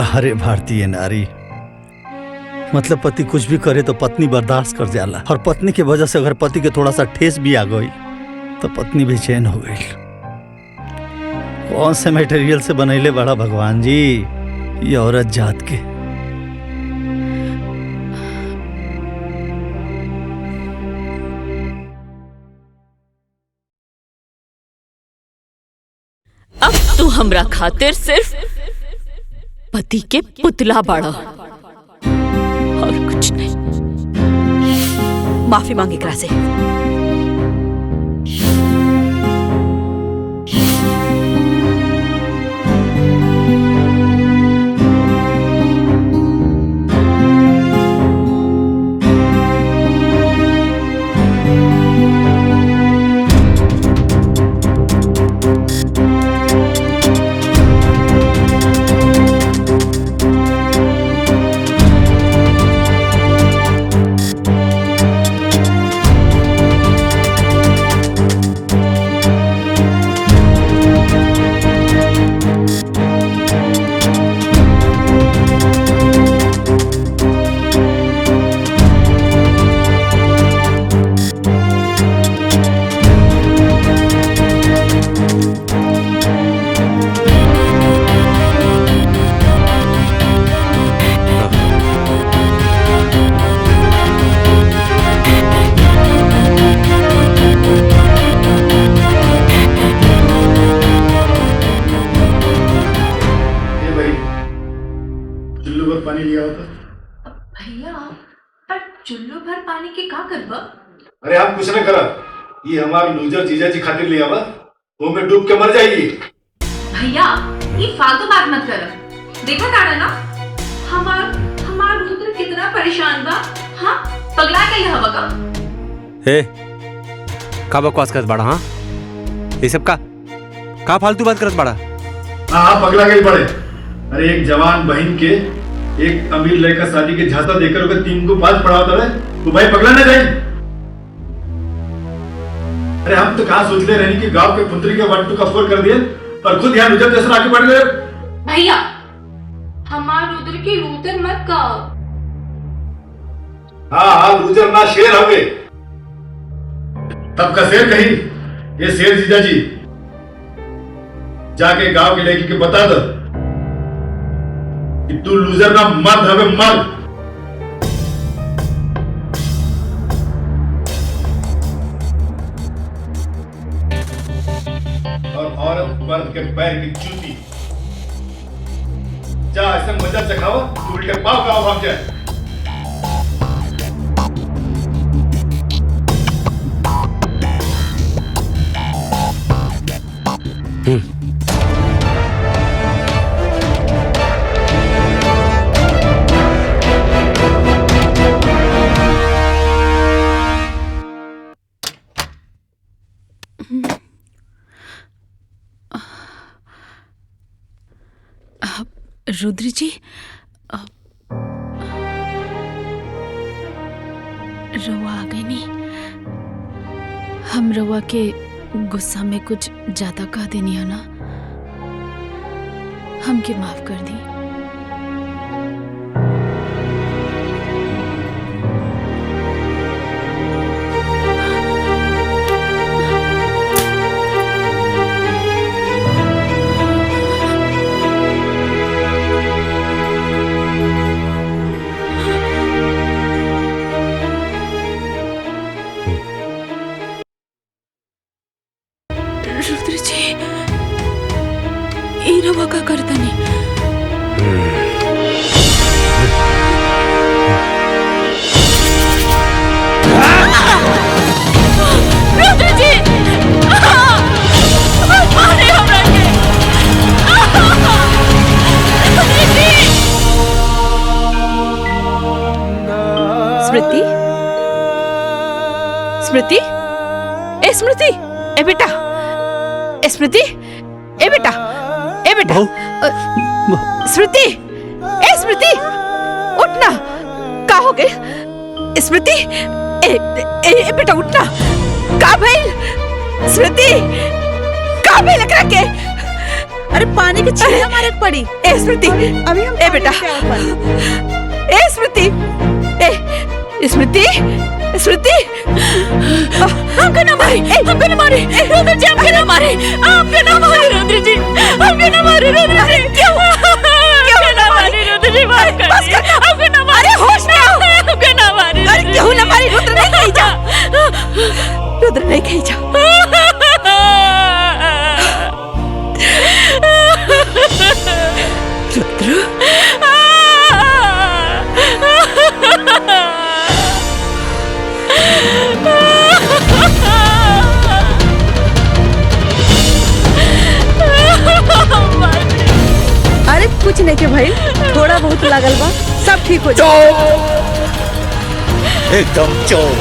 अरे भारतीय नारी, मतलब पति कुछ भी करे तो पत्नी बर्दाश्त कर जाला, और पत्नी की वजह से अगर पति के थोड़ा सा ठेस भी आ गई तो पत्नी बेचैन हो गई। कौन से मटेरियल से बनैले बड़ा भगवान जी ये औरत जात के। अब तू हमरा खातिर सिर्फ पति के पुतला बाड़ा और कुछ नहीं। माफी मांगे एकरा से। पानी लिया होता भैया, पर चुल्लू भर पानी के का करबा? अरे आप कुछ न करा, ये हमारे लूजर जीजा जी खातिर लिया हुआ, वो में डूब के मर जाएगी। भैया ये फालतू बात मत कर। देखा तारा ना हमार रुद्र कितना परेशान बा। हाँ, पगला गई हवा का। हे, का बकवास करत बाड़ा? हाँ, ये सब का फालतू बात करत बाड़ा? हाँ पगला गई बड़े। अरे एक जवान बहन के एक अमीर लड़का शादी के झांसा देकर ओके 3 को 5 पढ़ा होता है तो भाई पगला ना जाए। अरे हम तो कहाँ सोच ले रहे कि गांव के पुत्री के वन टू का 4 कर दिए और खुद यहाँ रुझान जैसा आगे बढ़ गए। भैया हमार रुद्र की लूतर मत कहो। हाँ लूजर ना शेर हवे। तब का शेर कहीं ये शेर जीजा जी जाके गांव के लड़की के बता दो कि तू लूजर ना मर्द हवे मर्द। और औरत मर्द के पैर की जूती। जा ऐसे मजा चखाओ तू उल्टे पाव गाँव भाग जाए। रुद्र जी रवा आ गई नहीं। हम रवा के गुस्सा में कुछ ज्यादा कह देनी है ना, हमके माफ कर दी। रुद्र जी ये रवा का करता नहीं। रुद्र जी मारे हमरा के। स्मृति स्मृति ए स्मृति ए बेटा स्मृति ए बेटा स्मृति ए स्मृति उठना। का हो गए स्मृति ए बेटा उठना। का भइल स्मृति का भइल एकरा के? अरे पानी के छींटा मारे के पड़ी। ए स्मृति अभी हम ए बेटा ए स्मृति ए स्मृति स्मृति हमको ना मारे हमको ना मारे रुद्र जी हमको ना मारे हमको ना मारे रुद्र जी हमको ना मारे रुद्र जी क्यों ना मारे रुद्र जी मार कर बस हमको ना मारे होश में आओ हमको ना मारे अरे क्यों ना मारे रुद्र नहीं कहीं जा रुद्र नहीं कहीं जा रुद्र अरे कुछ नहीं के भाई, थोड़ा बहुत लागल बा, सब ठीक हो जाए। एकदम चोर।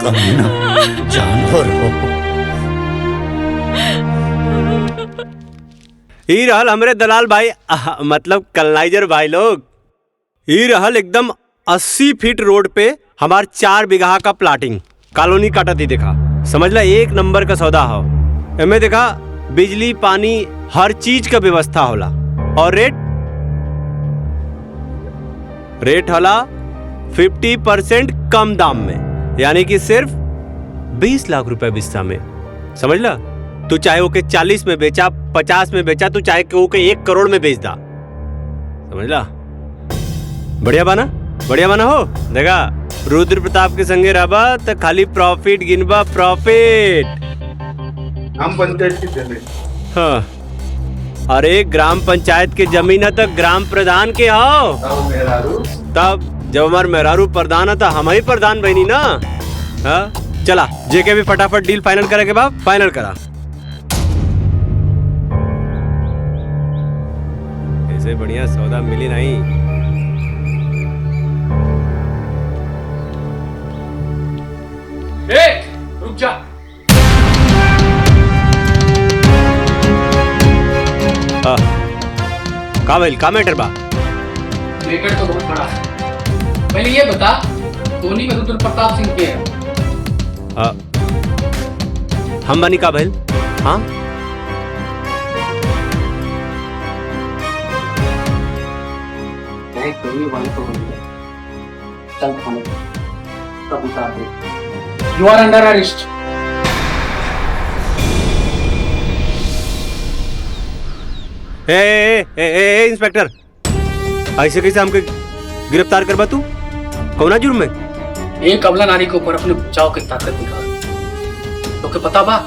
कमीना जानवर हो। ई रहल हमरे दलाल भाई मतलब कलनाइजर भाई लोग। ई रहल एकदम 80 फीट रोड पे हमार 4 बीघा का प्लाटिंग कॉलोनी काटती देखा। समझ ला 1 नंबर का सौदा हो। एमे देखा बिजली पानी हर चीज का व्यवस्था होला और रेट होला 50% कम दाम में, यानी कि सिर्फ 20 लाख रुपए बिस्सा में। समझ ला, तू चाहे ओके 40 में बेचा 50 में बेचा, तू चाहे ओके 1 करोड़ में बेच दा। समझ ला, बढ़िया बना हो। देखा रुद्र प्रताप के संगे रहबा तो खाली प्रॉफिट गिनबा प्रॉफिट। हम पंचायत की चले। हाँ, अरे ग्राम पंचायत के जमीन है तो ग्राम प्रधान के हो। तब जब हमार मेहरारू प्रधान है तो हम ही प्रधान बनी ना। हाँ चला, जेके भी फटाफट डील फाइनल करे के बाद फाइनल करा। ऐसे बढ़िया सौदा मिली नहीं। रुक जा। का भइल का मैटर बा? मैटर तो बहुत बड़ा है। पहले ये बता, टोनी में रुद्र प्रताप सिंह के है? हम बनी का भइल? हाँ टोनी वाले तो चल थाने तब उतार दे। You are under arrest. ए इंस्पेक्टर, ऐसे कैसे हमके गिरफ्तार करबा तू? कौना जुर्म में? एक अबला नारी के ऊपर अपने बचाव की ताकत दिखा। तो के पता बा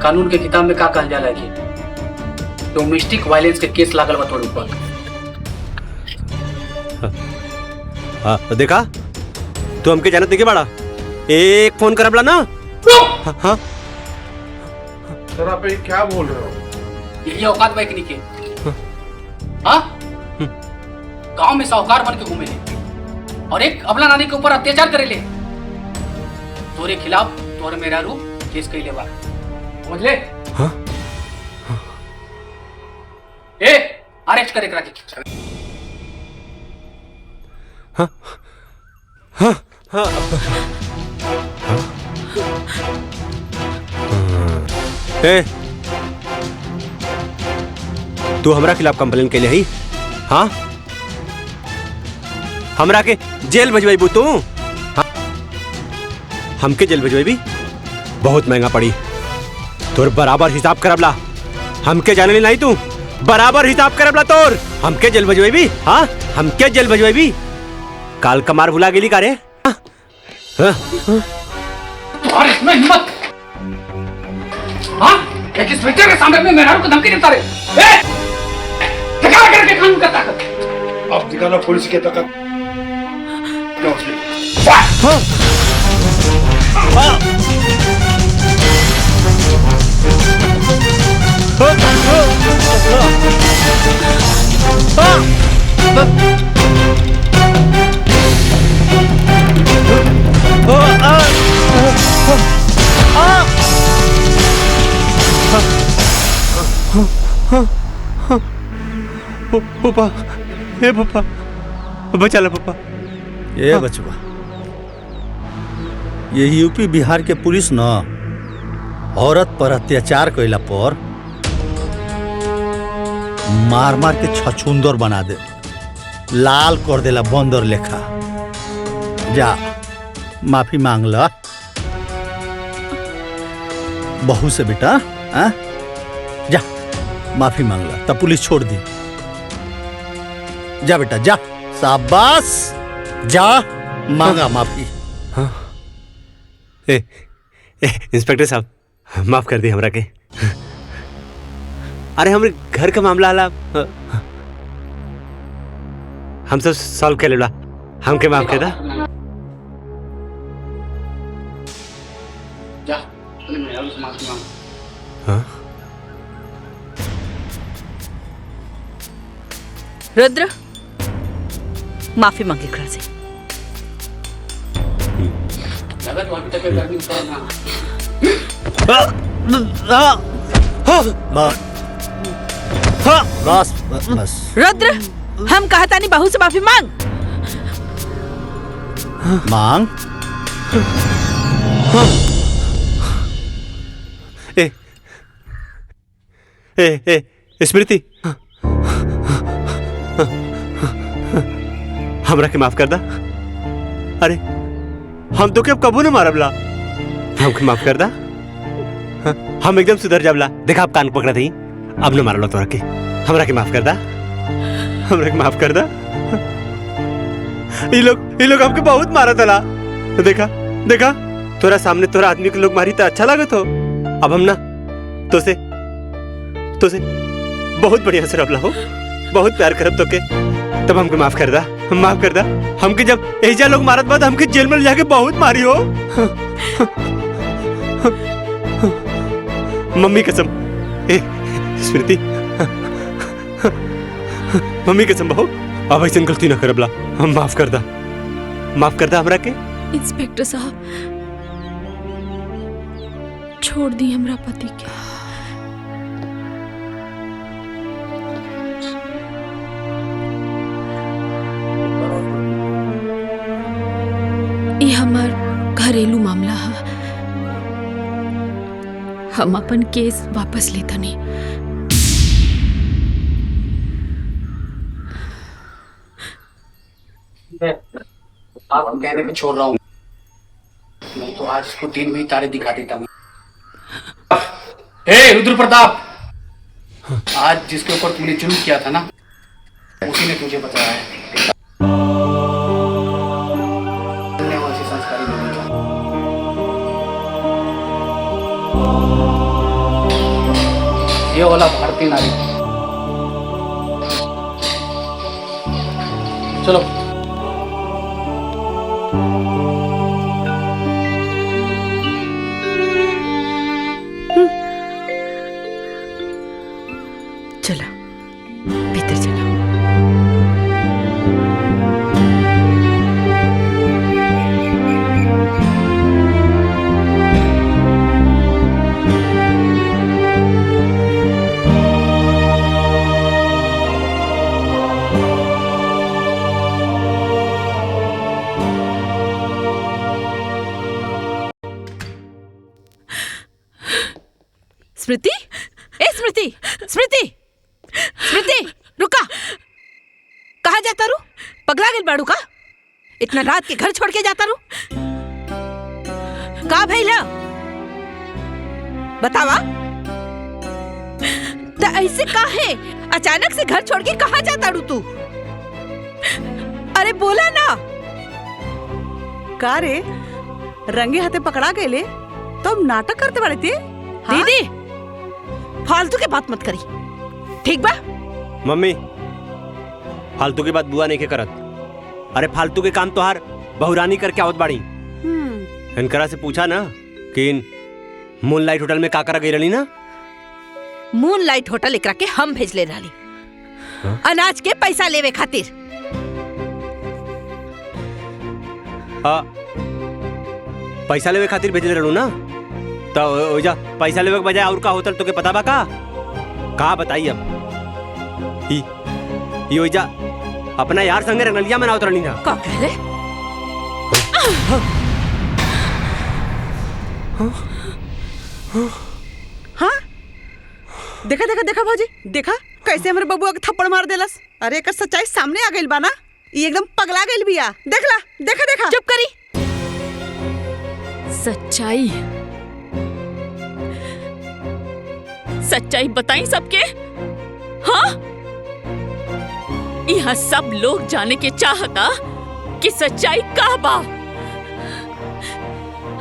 कानून के किताब में का कहल जाला कि डोमेस्टिक वायलेंस के केस लागल बा तोर ऊपर। हाँ देखा, तू हमके जानत नहीं के बाड़ा। एक फोन करबला ना। हाँ सर आप ये क्या बोल रहे हो? यही औकात बैकनी के। हाँ गांव में साहूकार बन के घूमे ले और एक अबला नानी के ऊपर अत्याचार करे ले। तोरे खिलाफ तोरे मेरा रू केस कइले बा, समझ ले? हाँ ए अरेस्ट करे करा के। हाँ हाँ हाँ ए तू हमरा खिलाफ कंप्लेन के लिए ही? हाँ हमरा के जेल भेजवाई तू? हाँ? हमके जेल भेजवाई बहुत महंगा पड़ी। तोर बराबर हिसाब करबला। हमके जाने नहीं तू बराबर हिसाब करबला तोर। हमके जेल भेजवाई। हाँ हमके जेल भेजवाई। काल कमार भुला गेली का रे? हाँ? और इसमें हिम्मत? हाँ एक इंस्पेक्टर के सामने में मेहरारू को धमकी देता रे। दिखा करके कानून का ताकत। आप दिखाना पुलिस की ताकत। पापा, हे पापा, बचा ला पापा। ये बचवा, ये यूपी बिहार के पुलिस न औरत पर अत्याचार कैला पर मार मार के छछुंदर बना दे, लाल कर देला बंदर लेखा। जा माफी मांग ला बहू से बेटा। आ? जा माफी मांग ला तब पुलिस छोड़ दी। जा बेटा जा, शाबाश, जा मांगा माफी। हाँ इंस्पेक्टर साहब माफ कर दी हमरा के। अरे हमरे घर का मामला आला हम सब सॉल्व कर लेला। हमके माफ कर दा। जा मेहरारू से माफी मांग। हाँ रुद्र माफी मांगे एकरा से। लगा तो अभी तक गर्मी उतरना। बस बस बस। रुद्र हम कहता नहीं बहू से माफी मांग। मांग। ए ए ए स्मृति, हमरा के माफ कर दा। अरे हम तो के अब कबू न मारबला। हमके माफ कर दा। हम एकदम सुधर जाबला। देखा आप कान पकड़ा थी, अब न मारला तोरा के। हमरा के माफ कर दा। हमरा के माफ कर दा। ये लोग हमके बहुत मारा तला। देखा देखा तोरा सामने तोरा आदमी के लोग मारी तो अच्छा लागत हो। अब हम ना तो से बहुत बढ़िया से रबला हो, बहुत प्यार करब तो के। तब हमके माफ कर दा, माफ कर दा। हमके जब एजा लोग मारत बाद हमके जेल में ले जाके बहुत मारी हो। मम्मी कसम, ए स्मृति, मम्मी कसम बहू, अब ऐसे गलती ना करबला। हम माफ कर दा हमरा के। इंस्पेक्टर साहब छोड़ दी हमरा पति के। घरेलू मामला है। हम अपन केस वापस लेता नहीं। आप कहने पे छोड़ रहा हूँ, नहीं तो आज इसको दिन में ही तारे दिखा देता हूँ। हे रुद्र प्रताप, आज जिसके ऊपर तूने जुल्म किया था ना, उसी ने तुझे बताया है। वैसे संस्कारी नहीं था। ये वाला भारतीय नारी। चलो चलो भीतर चलो। स्मृति, ए स्मृति, स्मृति, स्मृति, रुका। कहाँ जाता रू? पगला गेल बाड़ू का? इतना रात के घर छोड़ के जाता रू? का भइला? बतावा। तो ऐसे काहे अचानक से घर छोड़ के कहाँ जाता रू तू? अरे बोला ना। का रे, रंगे हाथे पकड़ा गए तो अब नाटक करते बड़े थे। दीदी, फालतू के बात मत करी, ठीक बा? मम्मी, फालतू की बात बुआ नहीं के करत। अरे फालतू के काम तोहार बहुरानी करके आवत बाड़ी। इनकरा से पूछा ना कि मूनलाइट होटल में का करा गई रही ना। मूनलाइट होटल एकरा के हम भेजले रहली, अनाज के पैसा लेवे खातिर। पैसा लेवे खातिर भेजले रहू ना, तो ओजा पैसा लेवे के बजाय और का होटल तो के पता बा का बताई अब। ई ओजा अपना यार संगे रंगलिया में ना उतरनी ना। का कहले? हाँ, देखा देखा देखा भाजी, देखा कैसे हमारे बबुआ के थप्पड़ मार देलस। अरे एक सच्चाई सामने आ गई बा ना, ये एकदम पगला गई बिया। देखला, देखा देखा। चुप करी। सच्चाई सच्चाई बताई सबके। हाँ, यहाँ सब लोग जाने के चाहता कि सच्चाई का बा।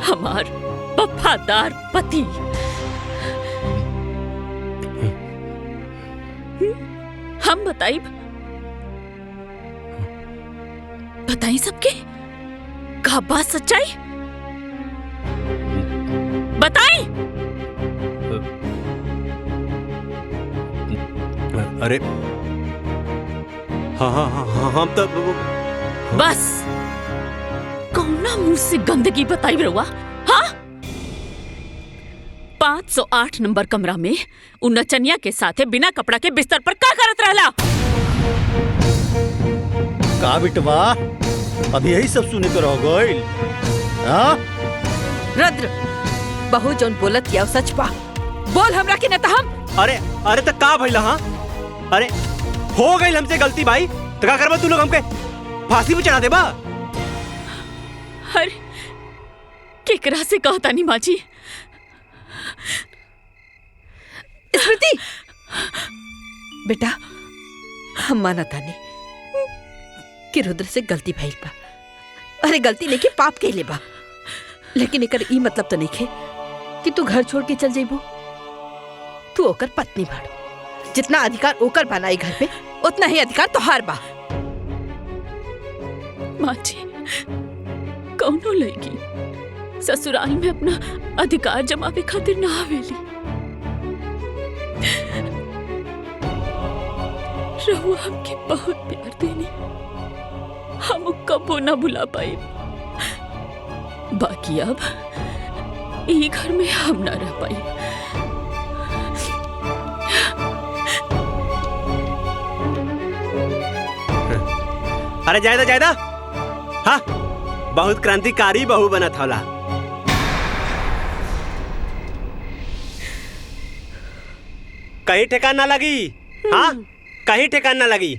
हमार वफादार पति हम बताई सबके का बात सच्चाई बताई। अरे हाँ, हम तो बस कौना मुंह से गंदगी बताई रहुआ। हाँ, 508 नंबर कमरा में उन नचनिया के साथे बिना कपड़ा के बिस्तर पर का करत रहला? का बिटवा, अभी यही सब सुने को रह गइल। हाँ, रुद्र, बहू जोन बोलत किया सच बा। बोल हमरा के न त हम। अरे तो का भइला? हाँ, अरे हो गई हमसे गलती भाई, तो का करबा तू लोग हमके फांसी पे चढ़ा देबा? अरे केकरा से कहता नहीं माँ जी। स्मृति, बेटा हम मानता नहीं कि रुद्र से गलती भइल बा। अरे गलती नहीं कि पाप के ले बा, लेकिन एकर ई मतलब तो नहीं खे कि तू घर छोड़ के चल जाइबो। तू ओकर पत्नी बाड़ू, जितना अधिकार ओकर बनाई घर पे उतना ही अधिकार तोहार बा। माँ जी, कौनो लड़की ससुराल में अपना अधिकार जमावे खातिर ना आवेली। रहुआ हमके बहुत प्यार देनी, हम कबो ना भुला पाए। बाकी अब ये घर में हम ना रह पाए। अरे जायदा हाँ, बहुत क्रांतिकारी बहू बना था। कहीं ठेकान ना लगी। हाँ, कहीं ठेकान ना लगी।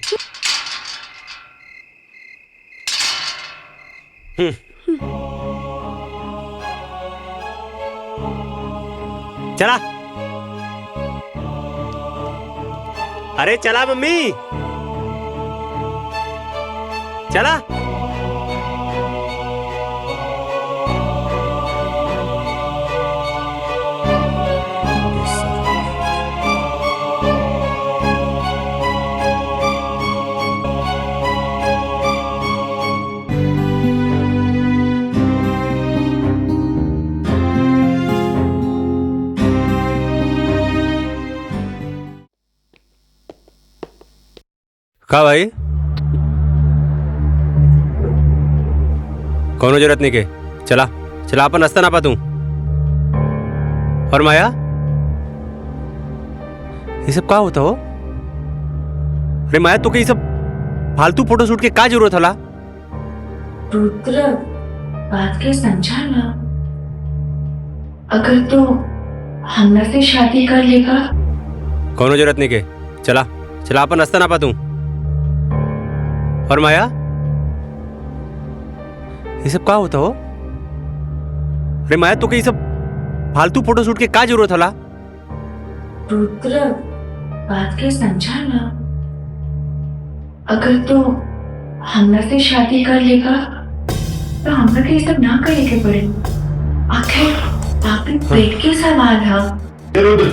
चला, अरे चला मम्मी, चला। का भाई, कोनो जरूरत नहीं के, चला चला अपन रास्ता ना पातू। और माया, ये सब का होता हो? अरे माया, तो ये सब फालतू फोटो शूट के का जरूरत होला? रुद्र, बात के समझा ना। अगर तो हमरा से शादी कर लेगा। कोनो जरूरत नहीं के, चला चला अपन रास्ता ना पातू। और माया, ये सब का होता हो? अरे माया, तो ये सब फालतू फोटो शूट के का जरूरत होला? रुद्र, बात के समझा ना। अगर तो हमरा से शादी कर लेगा तो हमरा के ये सब ना करे के पड़े। आखिर आपके पेट के सवाल है। रुद्र,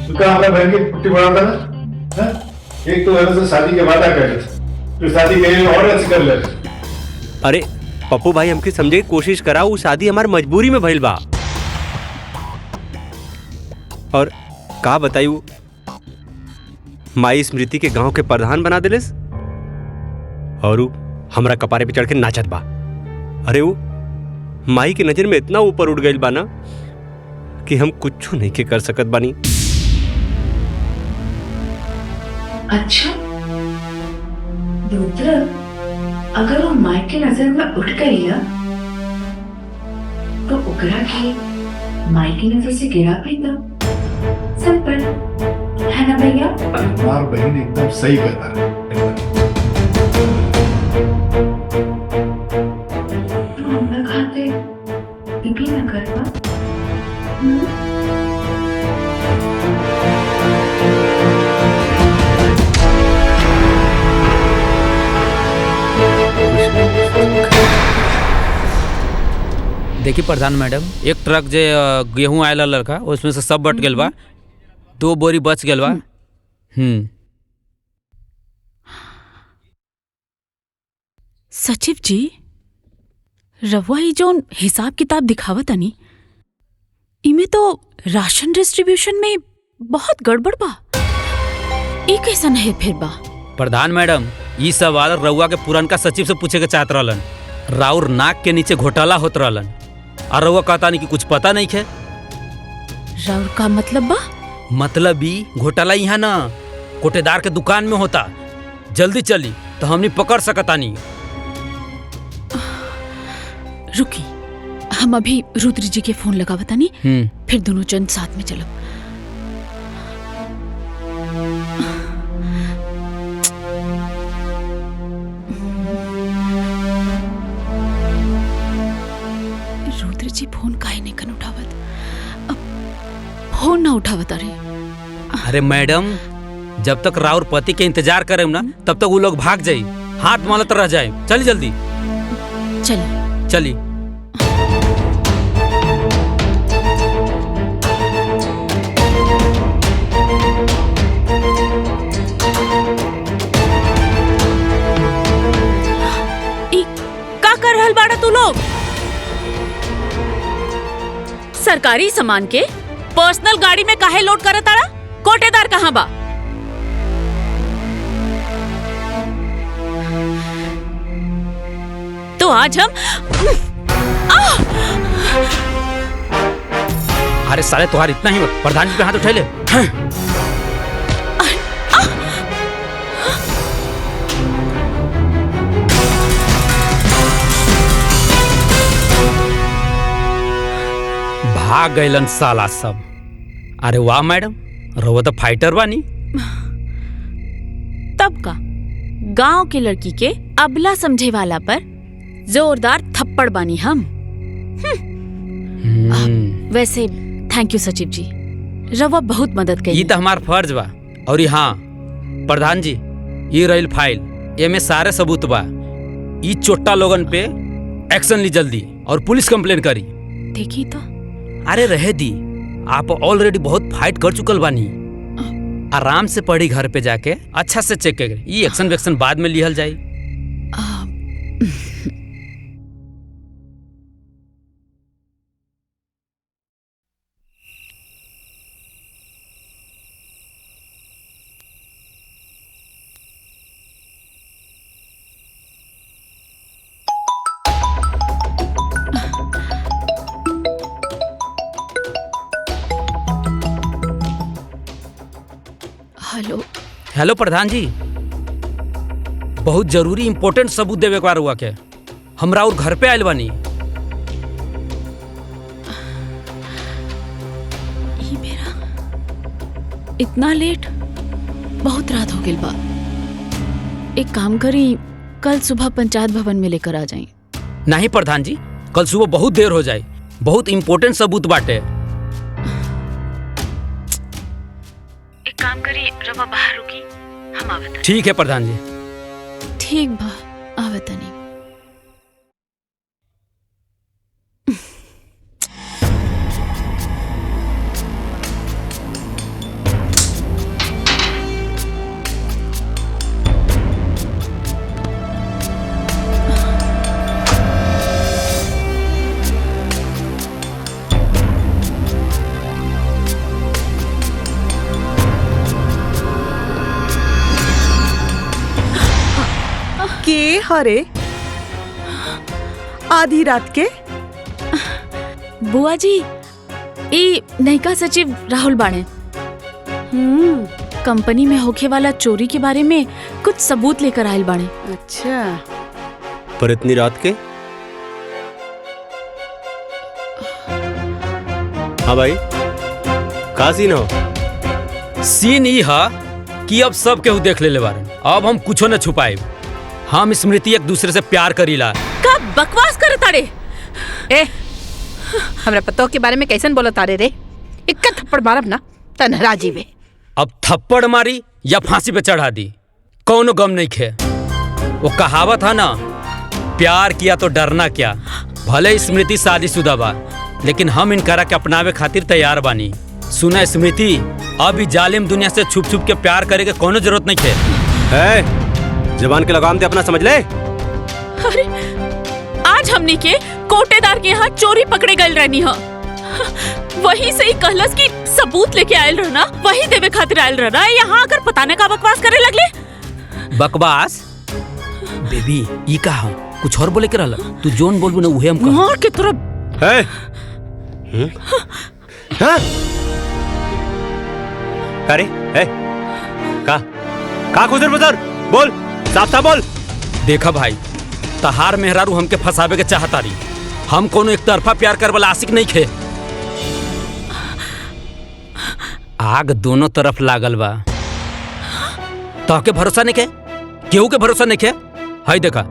तू क्या हमारा बहन की पुट्टी बढ़ाता ना? हाँ? एक तो ऐसे शादी के वादा कर ले, फिर शादी के और ऐसे कर ले। अरे पप्पू भाई, हमके समझे की कोशिश करा, वो शादी हमार मजबूरी में भइल बा। और का बतायू, माई स्मृति के गांव के प्रधान बना दिलिस और वो हमरा कपारे पे चढ़ के नाचत बा। अरे वो माई के नजर में इतना ऊपर उठ गइल बा ना कि हम कुछ नहीं के कर सकत बानी। अच्छा रुद्र, अगर वो माई के नजर में उठ गई है तो उकरा के माई की नजर से गिरा भी था। सिंपल है ना भैया? हमारी बहन एकदम सही कहता है। तो हम लोग खाते भी ना करवा। देखिए प्रधान मैडम, एक ट्रक जे गेहूं आयल लड़का, उसमें से सब बट गया बा, 2 बोरी बच गया बा। सचिव जी, रवा ही जोन हिसाब किताब दिखावत तनी, इमे तो राशन डिस्ट्रीब्यूशन में बहुत गड़बड़ बा। ई कैसन है फिर बा? प्रधान मैडम, ये सवाल रउआ के पुरनका सचिव से पूछे के चाहत रहलन। राउर नाक के नीचे घोटाला होत रहलन और रउआ कहता नहीं कि कुछ पता नहीं है। राउर का मतलब बा? मतलब भी घोटाला यहाँ ना कोटेदार के दुकान में होता। जल्दी चली तो हमने पकड़ सकता नहीं। रुकी, हम अभी रुद्र जी के फोन लगावता नहीं, फिर दोनों जन साथ में चलो। रुद्र जी फोन काहे नहीं कन उठावत? अब फोन ना उठावत। अरे मैडम, जब तक राउर पति के इंतजार करे ना तब तक वो लोग भाग जाये, हाथ मालत रह जाए। चली जल्दी चलिए चली। का कर रहल बाड़ा तू लोग? सरकारी सामान के पर्सनल गाड़ी में काहे लोड करत ताड़ा? कोटेदार कहाँ बा? तो आज हम अरे साले, तुम्हारा इतना ही प्रधान जी पे हाथ उठा ले। भाग गइलन साला सब। अरे वाह मैडम, रहुआ तो फाइटर बानी। तब का गांव के लड़की के अबला समझे वाला पर जोरदार थप्पड़ बानी हम। वैसे थैंक यू सचिव जी, रवा बहुत मदद करी। ये तो हमार फर्ज बा। और हाँ प्रधान जी, ये रही फाइल, ये में सारे सबूत बा। ये चोट्टा लोगन पे एक्शन ली जल्दी और पुलिस कंप्लेन करी। देखी तो। अरे रहे दी, आप ऑलरेडी बहुत फाइट कर चुकल बानी। आराम से पढ़ी घर पे जाके अच्छा से चेक कर, ये एक्शन वेक्शन बाद में लिहल जाई। हेलो हेलो प्रधान जी, बहुत जरूरी इंपॉर्टेंट सबूत देवे के हुआ के हमरा और घर पे आयल बानी। ये मेरा इतना लेट, बहुत रात हो गई बा। एक काम करी, कल सुबह पंचायत भवन में लेकर आ जाए। नहीं प्रधान जी, कल सुबह बहुत देर हो जाए, बहुत इंपॉर्टेंट सबूत बाटे। एक काम करी, रवा बाहर रुकी, हम आवत। ठीक है प्रधान जी। ठीक बा, आवत नहीं। के हरे आधी रात के? बुआ जी, ई नयका सचिव राहुल बाणे। कंपनी में होखे वाला चोरी के बारे में कुछ सबूत लेकर आयल बाणे। अच्छा, पर इतनी रात के? हाँ भाई, का सीन हो? सीन ई हा कि अब सब केहू देख ले बारन, अब हम कुछो न छुपाए। हम स्मृति एक दूसरे से प्यार करीला। का बकवास करे तारे? ए, हमरा पतो के बारे में कैसन बोला तारे रे? इक्का थप्पड़ मारब ना तनहरा जीवे। अब थप्पड़ मारी या फांसी पे चढ़ा दी, कौनो गम नहीं खे। वो कहावत है ना, प्यार किया तो डरना क्या। भले स्मृति शादीशुदा बा, लेकिन हम इनकरा के अपनावे खातिर तैयार बानी। सुना स्मृति, अभी जालिम दुनिया से छुप छुप के प्यार करे के कोनो जरूरत नहीं खे। जबान के लगाम ते अपना समझ ले। अरे आज हमनी के कोटेदार के यहाँ चोरी पकड़े गए रहनी है। वही से ही कहलस कि सबूत लेके आयल रहना, वही देवे खातिर आयल रहना। यहाँ आकर पताने का बकवास करे लगले। बकवास? बेबी ई कहा कुछ और बोले के रहल, तू जोन बोलबू ना उहे हम कह। मार के तरफ। है? हाँ? अरे है? का खुजर बजर बोल, साफ साफ बोल। देखा भाई, तहार मेहरारू हमके फंसावे के चाहता रही। हम कोनो एक तरफा प्यार कर वाला आशिक नहीं खे। आग दोनों तरफ लागल बा। तहके भरोसा नहीं खे, केहू के भरोसा नहीं खे। हाय देखा,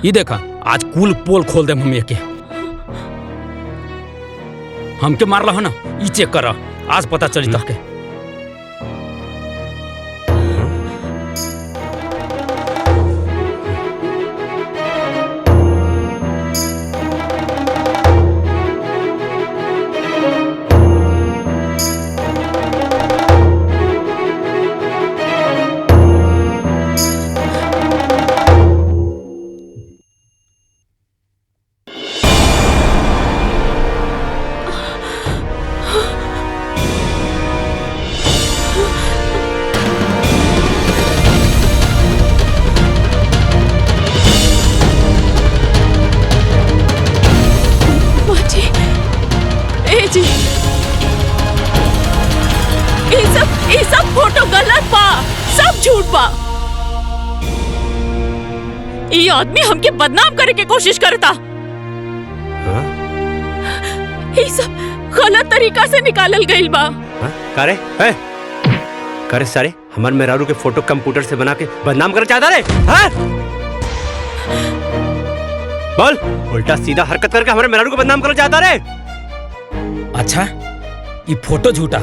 ये देखा, आज कुल पोल खोल दे मम्मी के। हमके मार रहा ना, ये चेक कर, आज पता चली तहके। ये आदमी हमके बदनाम करे के कोशिश करता। ये सब गलत तरीका से निकालल गइल बा। का रे? करे सारे हमारे मेहरारू के फोटो कंप्यूटर से बना के बदनाम करना चाहता रे? हाँ? बोल, उल्टा सीधा हरकत करके हमारे मेहरारू को बदनाम करना चाहता रे? अच्छा, ये फोटो झूठा,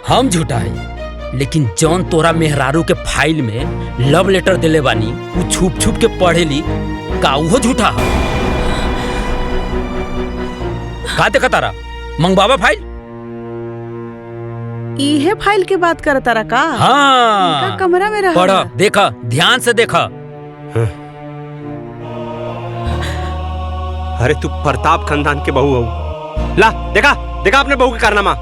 हम झूठा है, लेकिन जौन तोरा मेहरारू के फाइल में लव लेटर दिले बानी वो छुप छुप के पढ़ेली का वो झूठा है? का देखा तारा मंगवावा फाइल? इहे फाइल के बात कर तारा का? हाँ, इनका कमरा में रहा। पढ़ा, देखा, ध्यान से देखा। अरे तू प्रताप खानदान के बहू हो। ला देखा देखा अपने बहू के कारनामा।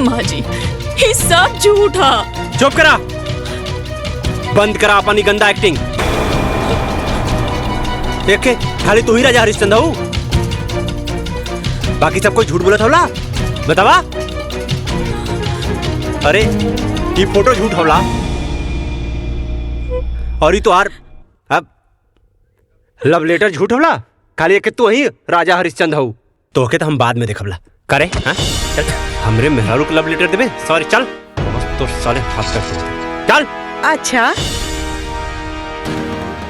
माँ जी ये सब झूठा। चुप करा, बंद करा अपनी गंदा एक्टिंग। देखे खाली तू ही राजा हरिश्चंद्र हो, बाकी सब कोई झूठ बोला था। बतावा। अरे ये फोटो झूठ होला और ये तो आर अब लव लेटर झूठ होला। खाली एक तू ही राजा हरिश्चंद्र हो, तो के तो हम बाद में देखबला करे। हाँ चल, हमरे मेहरारू को लव लेटर देबे? सॉरी चल, तो साले हाथ कर चल। अच्छा,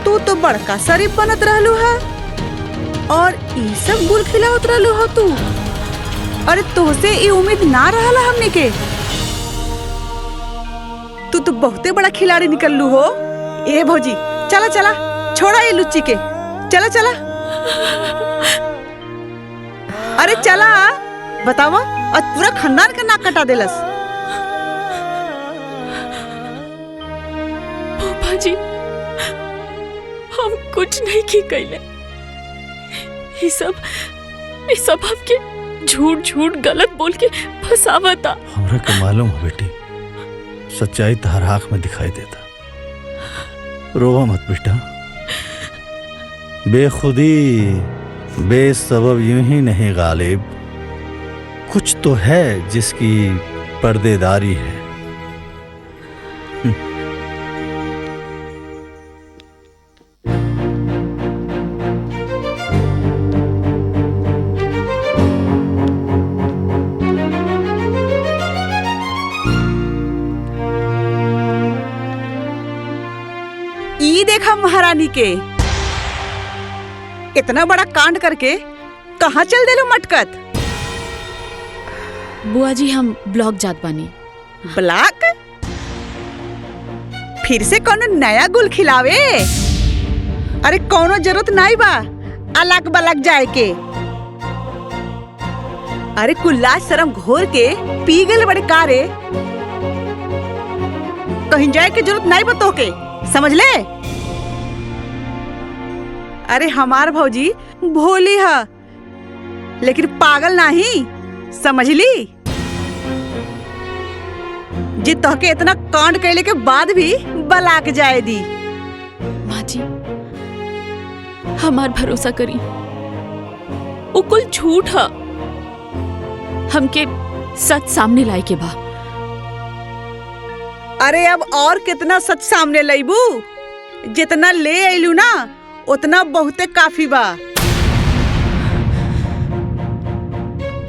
तू तो बड़का शरीफ बनत रहलू है और ई सब गुल खिलावत रहलू हो तू। अरे तोसे ई उम्मीद ना रहला हमने के। तू तो बहुते बड़ा खिलाड़ी निकललू हो। ए भौजी चला चला, छोड़ा ये लुच्ची के, चला चला। अरे चला, बतावा, आज पूरा खानदान का नाक कटा देलस। पापा जी हम कुछ नहीं की कैले, ये सब हमके झूठ झूठ गलत बोल के फसावता। हमरा के मालूम है बेटी, सच्चाई तहर आँख में दिखाई देता। रोवा मत बेटा, बेखुदी बेसबब यूं ही नहीं गालिब, कुछ तो है जिसकी पर्देदारी है। ई देखा महारानी के इतना बड़ा कांड करके कहाँ चल देलो मटकत? बुआ जी हम ब्लॉक जात बानी। ब्लॉक? फिर से कौनो नया गुल खिलावे? अरे कौनो जरूरत नहीं बा अलग बलग जाए के। अरे कुल्ला शर्म घोर के पी गए बड़े कारे, कहीं जाए के जरूरत नहीं बा तोके, समझ ले। अरे हमार भौजी भोली है लेकिन पागल नहीं, समझ ली। जे तोहके इतना कांड कैले के बाद भी बलाक जाए दी। माँ जी हमार भरोसा करी, वो कुल झूठ है, हमके सच सामने लाई के बा। अरे अब और कितना सच सामने लाइबू? जितना ले आइलू ना उतना बहुते काफी बा।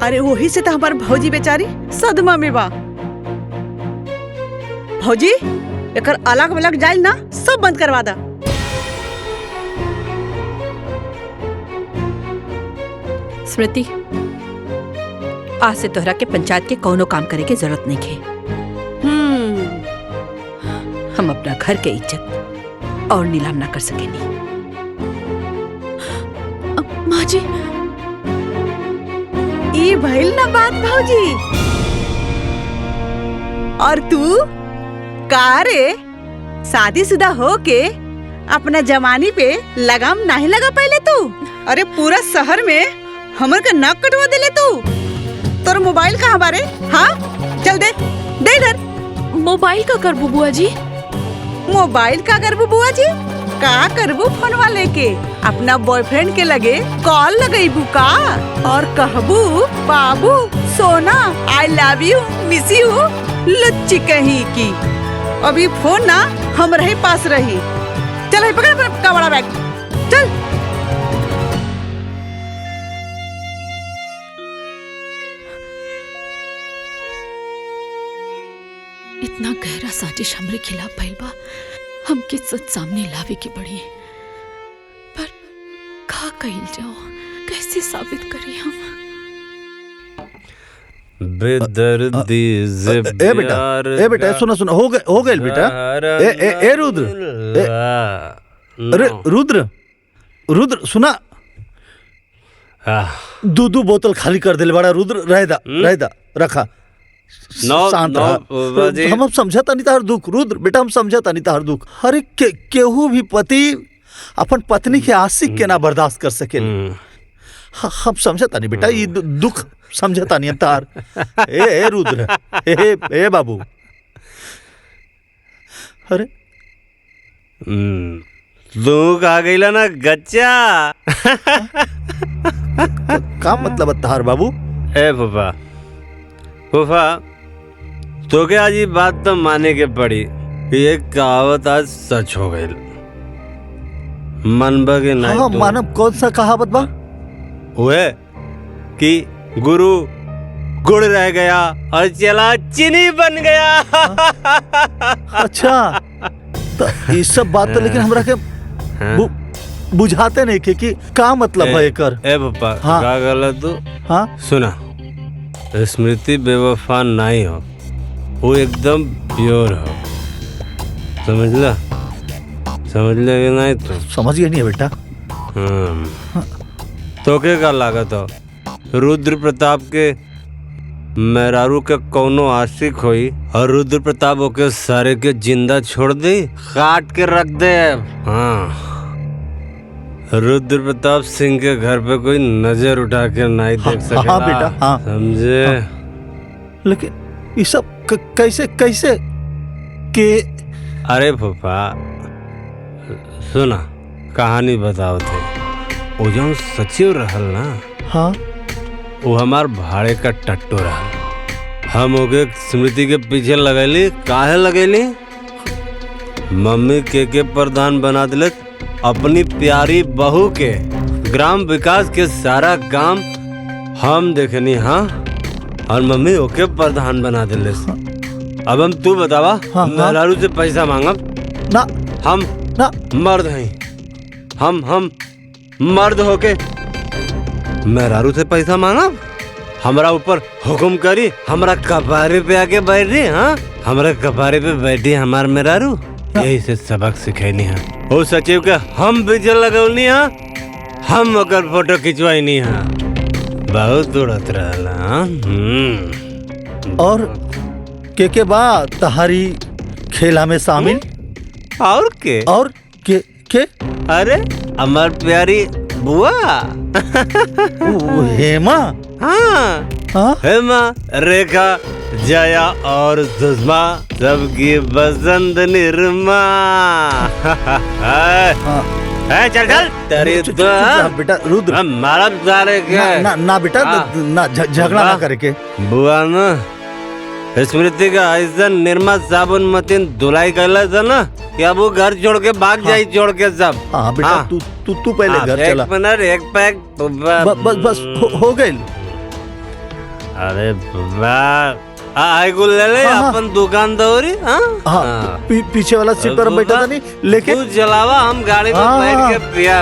अरे वही से तो हमार भौजी बेचारी सदमा में बा। भौजी एकर अलग अलग जाइल ना सब बंद करवा दा। स्मृति, आज से तोहरा के पंचायत के कोनो काम करे के जरूरत नहीं है। हम अपना घर के इज्जत और नीलाम ना कर सकेनी। माँ जी ई भइल ना बात भौजी। और तू का रे, शादीशुदा हो के अपना जवानी पे लगाम नहीं लगा पहले तू? अरे पूरा शहर में हमर का नाक कटवा देले तू। तोर मोबाइल कहाँ बारे? हाँ चल दे दे इधर। मोबाइल का करबू बुआ जी? मोबाइल का करबू बुआ जी? का करबू फोनवा लेके अपना बॉयफ्रेंड के लगे कॉल लगेबू का और कहबू बाबू सोना I love you miss you लुच्ची कहीं की। अभी फोन ना हम रहे पास रही। चल पकड़ इतना बड़ा बैग। चल। इतना गहरा साजिश हमरे खिलाफ भइल बा, हमके सच सामने लावे की पड़ी। पर का कइल जाओ, कैसे साबित करी हम? बेदर्दी से ए बेटा सुना हो गए बेटा। ए रुद्र, अरे रुद्र सुना, दो बोतल खाली कर दिले बड़ा रुद्र। रहदा रखा। शांत रहा। हम समझता नहीं तार दुख रुद्र बेटा, हम समझता नहीं तार दुख। अरे केहू भी पति अपन पत्नी के आशिक के ना बर्दाश्त कर सके। हम समझता नहीं बेटा, ये दुख समझता नहीं तार। ए रुद्र, ए बाबू, अरे दुख आ गईला ना गच्चा। का मतलब तार बाबू? ए फूफा तो क्या आज ये बात तो माने के पड़ी, ये कहावत आज सच हो गई। मनबा के नहीं? हाँ मानव, कौन सा कहावत बा? वो कि गुरु गुड़ रह गया और चला चीनी बन गया। अच्छा, तो ये सब बात तो लेकिन हमरा के बुझाते नहीं कि का मतलब है कर। ए पापा का गलत तू? हाँ सुना, स्मृति बेवफा नहीं हो, वो एकदम प्योर हो। समझ ले कि नहीं? तो समझ गया नहीं है बेटा। तो क्या लागत हो रुद्र प्रताप के मेहरारू के कौनो आशिक होई और रुद्र प्रताप ओके सारे के जिंदा छोड़ दे, काट के रख दे। हाँ, रुद्र प्रताप सिंह के घर पे कोई नजर उठा के नहीं देख सकेला। हाँ बेटा, हाँ समझे? लेकिन ये सब कैसे के? अरे फूफा सुना, कहानी बताओ थे। वो जो सचिव रहल ना, हाँ वो हमार भाड़े का टट्टू रहल। हम ओके स्मृति के पीछे लगैली। काहे लगैली? मम्मी के प्रधान बना दिले अपनी प्यारी बहू के। ग्राम विकास के सारा काम हम देखनी। हाँ, और मम्मी ओके प्रधान बना दिले। अब हम तू बतावा, मेहरारू से पैसा मांगब ना? हम ना मर्द हैं, हम मर्द होके मेहरारू से पैसा मांगब? हमरा ऊपर हुक्म करी, हमरा कपारे पे आके बैठ रही। हाँ, हमरा कपारे पे बैठी हमार मेहरारू। यही से सबक सिखैनी है। ओ सचिव के हम बिजल लगौनी है, हम ओकर फोटो खिंचवाई है। बहुत उड़त रहला। और के बाद तहारी खेला में शामिल? और के? अरे हमार प्यारी बुआ हेमा। हाँ, हेमा, रेखा, जया और सुषमा, सबकी बसंत निर्मा। चल तेरी तो बेटा रुद्र, हमारा सारे के ना बेटा, ना झगड़ा ना करके। बुआ ना स्मृति का ऐसा निर्मा साबुन मतीन धुलाई कैला था ना कि अब वो घर छोड़ के भाग जाई, छोड़ के सब। हाँ बेटा, तू पहले घर चला। एक मिनट, एक पैक बस हो गई। अरे आईगुल ले ले अपन दुकान दौरी। हाँ, पीछे वाला सीट पर बैठा था नहीं, लेकिन तू चलावा, हम गाड़ी में बैठ के पिया।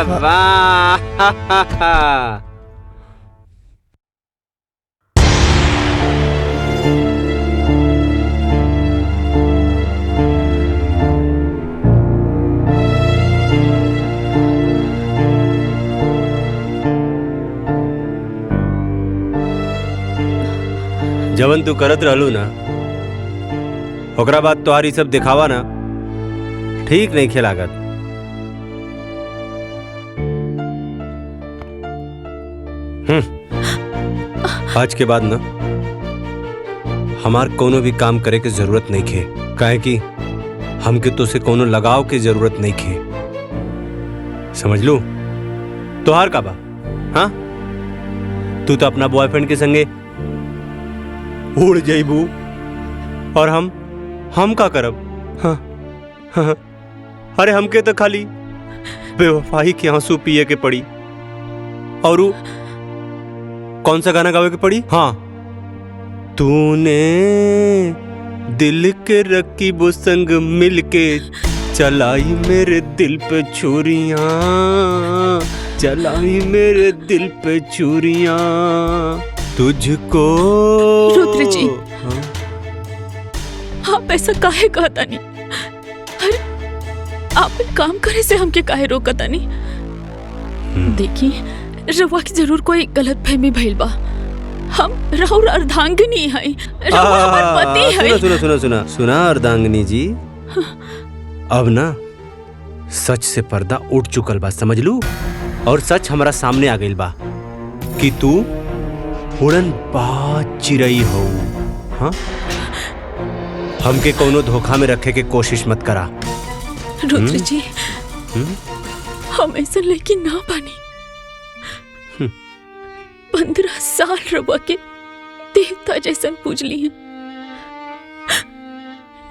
जवन तू करत रहलू ना, ओकरा बाद तुम्हारी सब दिखावा ना ठीक नहीं खेलागत। आज के बाद ना हमार कोनो भी काम करे के जरूरत नहीं खे, काहे कि हमके तो से कोनो लगाव के जरूरत नहीं खे। समझ लू? तोहार का बा? हाँ, तू तो अपना बॉयफ्रेंड के संगे उड़ जाइबू और हम का करब? हाँ, हाँ, अरे हमके तो खाली बेवफाई के आंसू पिए के पड़ी। और उ कौन सा गाना गावे के पड़ी? हाँ, तूने दिल के रकीबों संग मिलके चलाई मेरे दिल पे छुरियां, चलाई मेरे दिल पे छुरियां तुझको। रुद्र जी, आप ऐसा काहे कहता नहीं? अरे आप काम करे से हमके काहे रोकता नहीं? देखिए, रवा की जरूर कोई गलत फहमी भइल बा। हम राहुल अर्धांगिनी है, रवा हमार पति है। सुना अर्धांगिनी जी, अब ना सच से पर्दा उठ चुकल बा, समझ लू। और सच हमारा सामने आ गइल बा कि तू उड़न बाज चिड़ई हो। हाँ, हमके कोनो धोखा में रखे के कोशिश मत करा। रुद्र जी, हम ऐसा लेकिन ना बानी। 15 साल रवा के देवता जैसन पूजली हैं।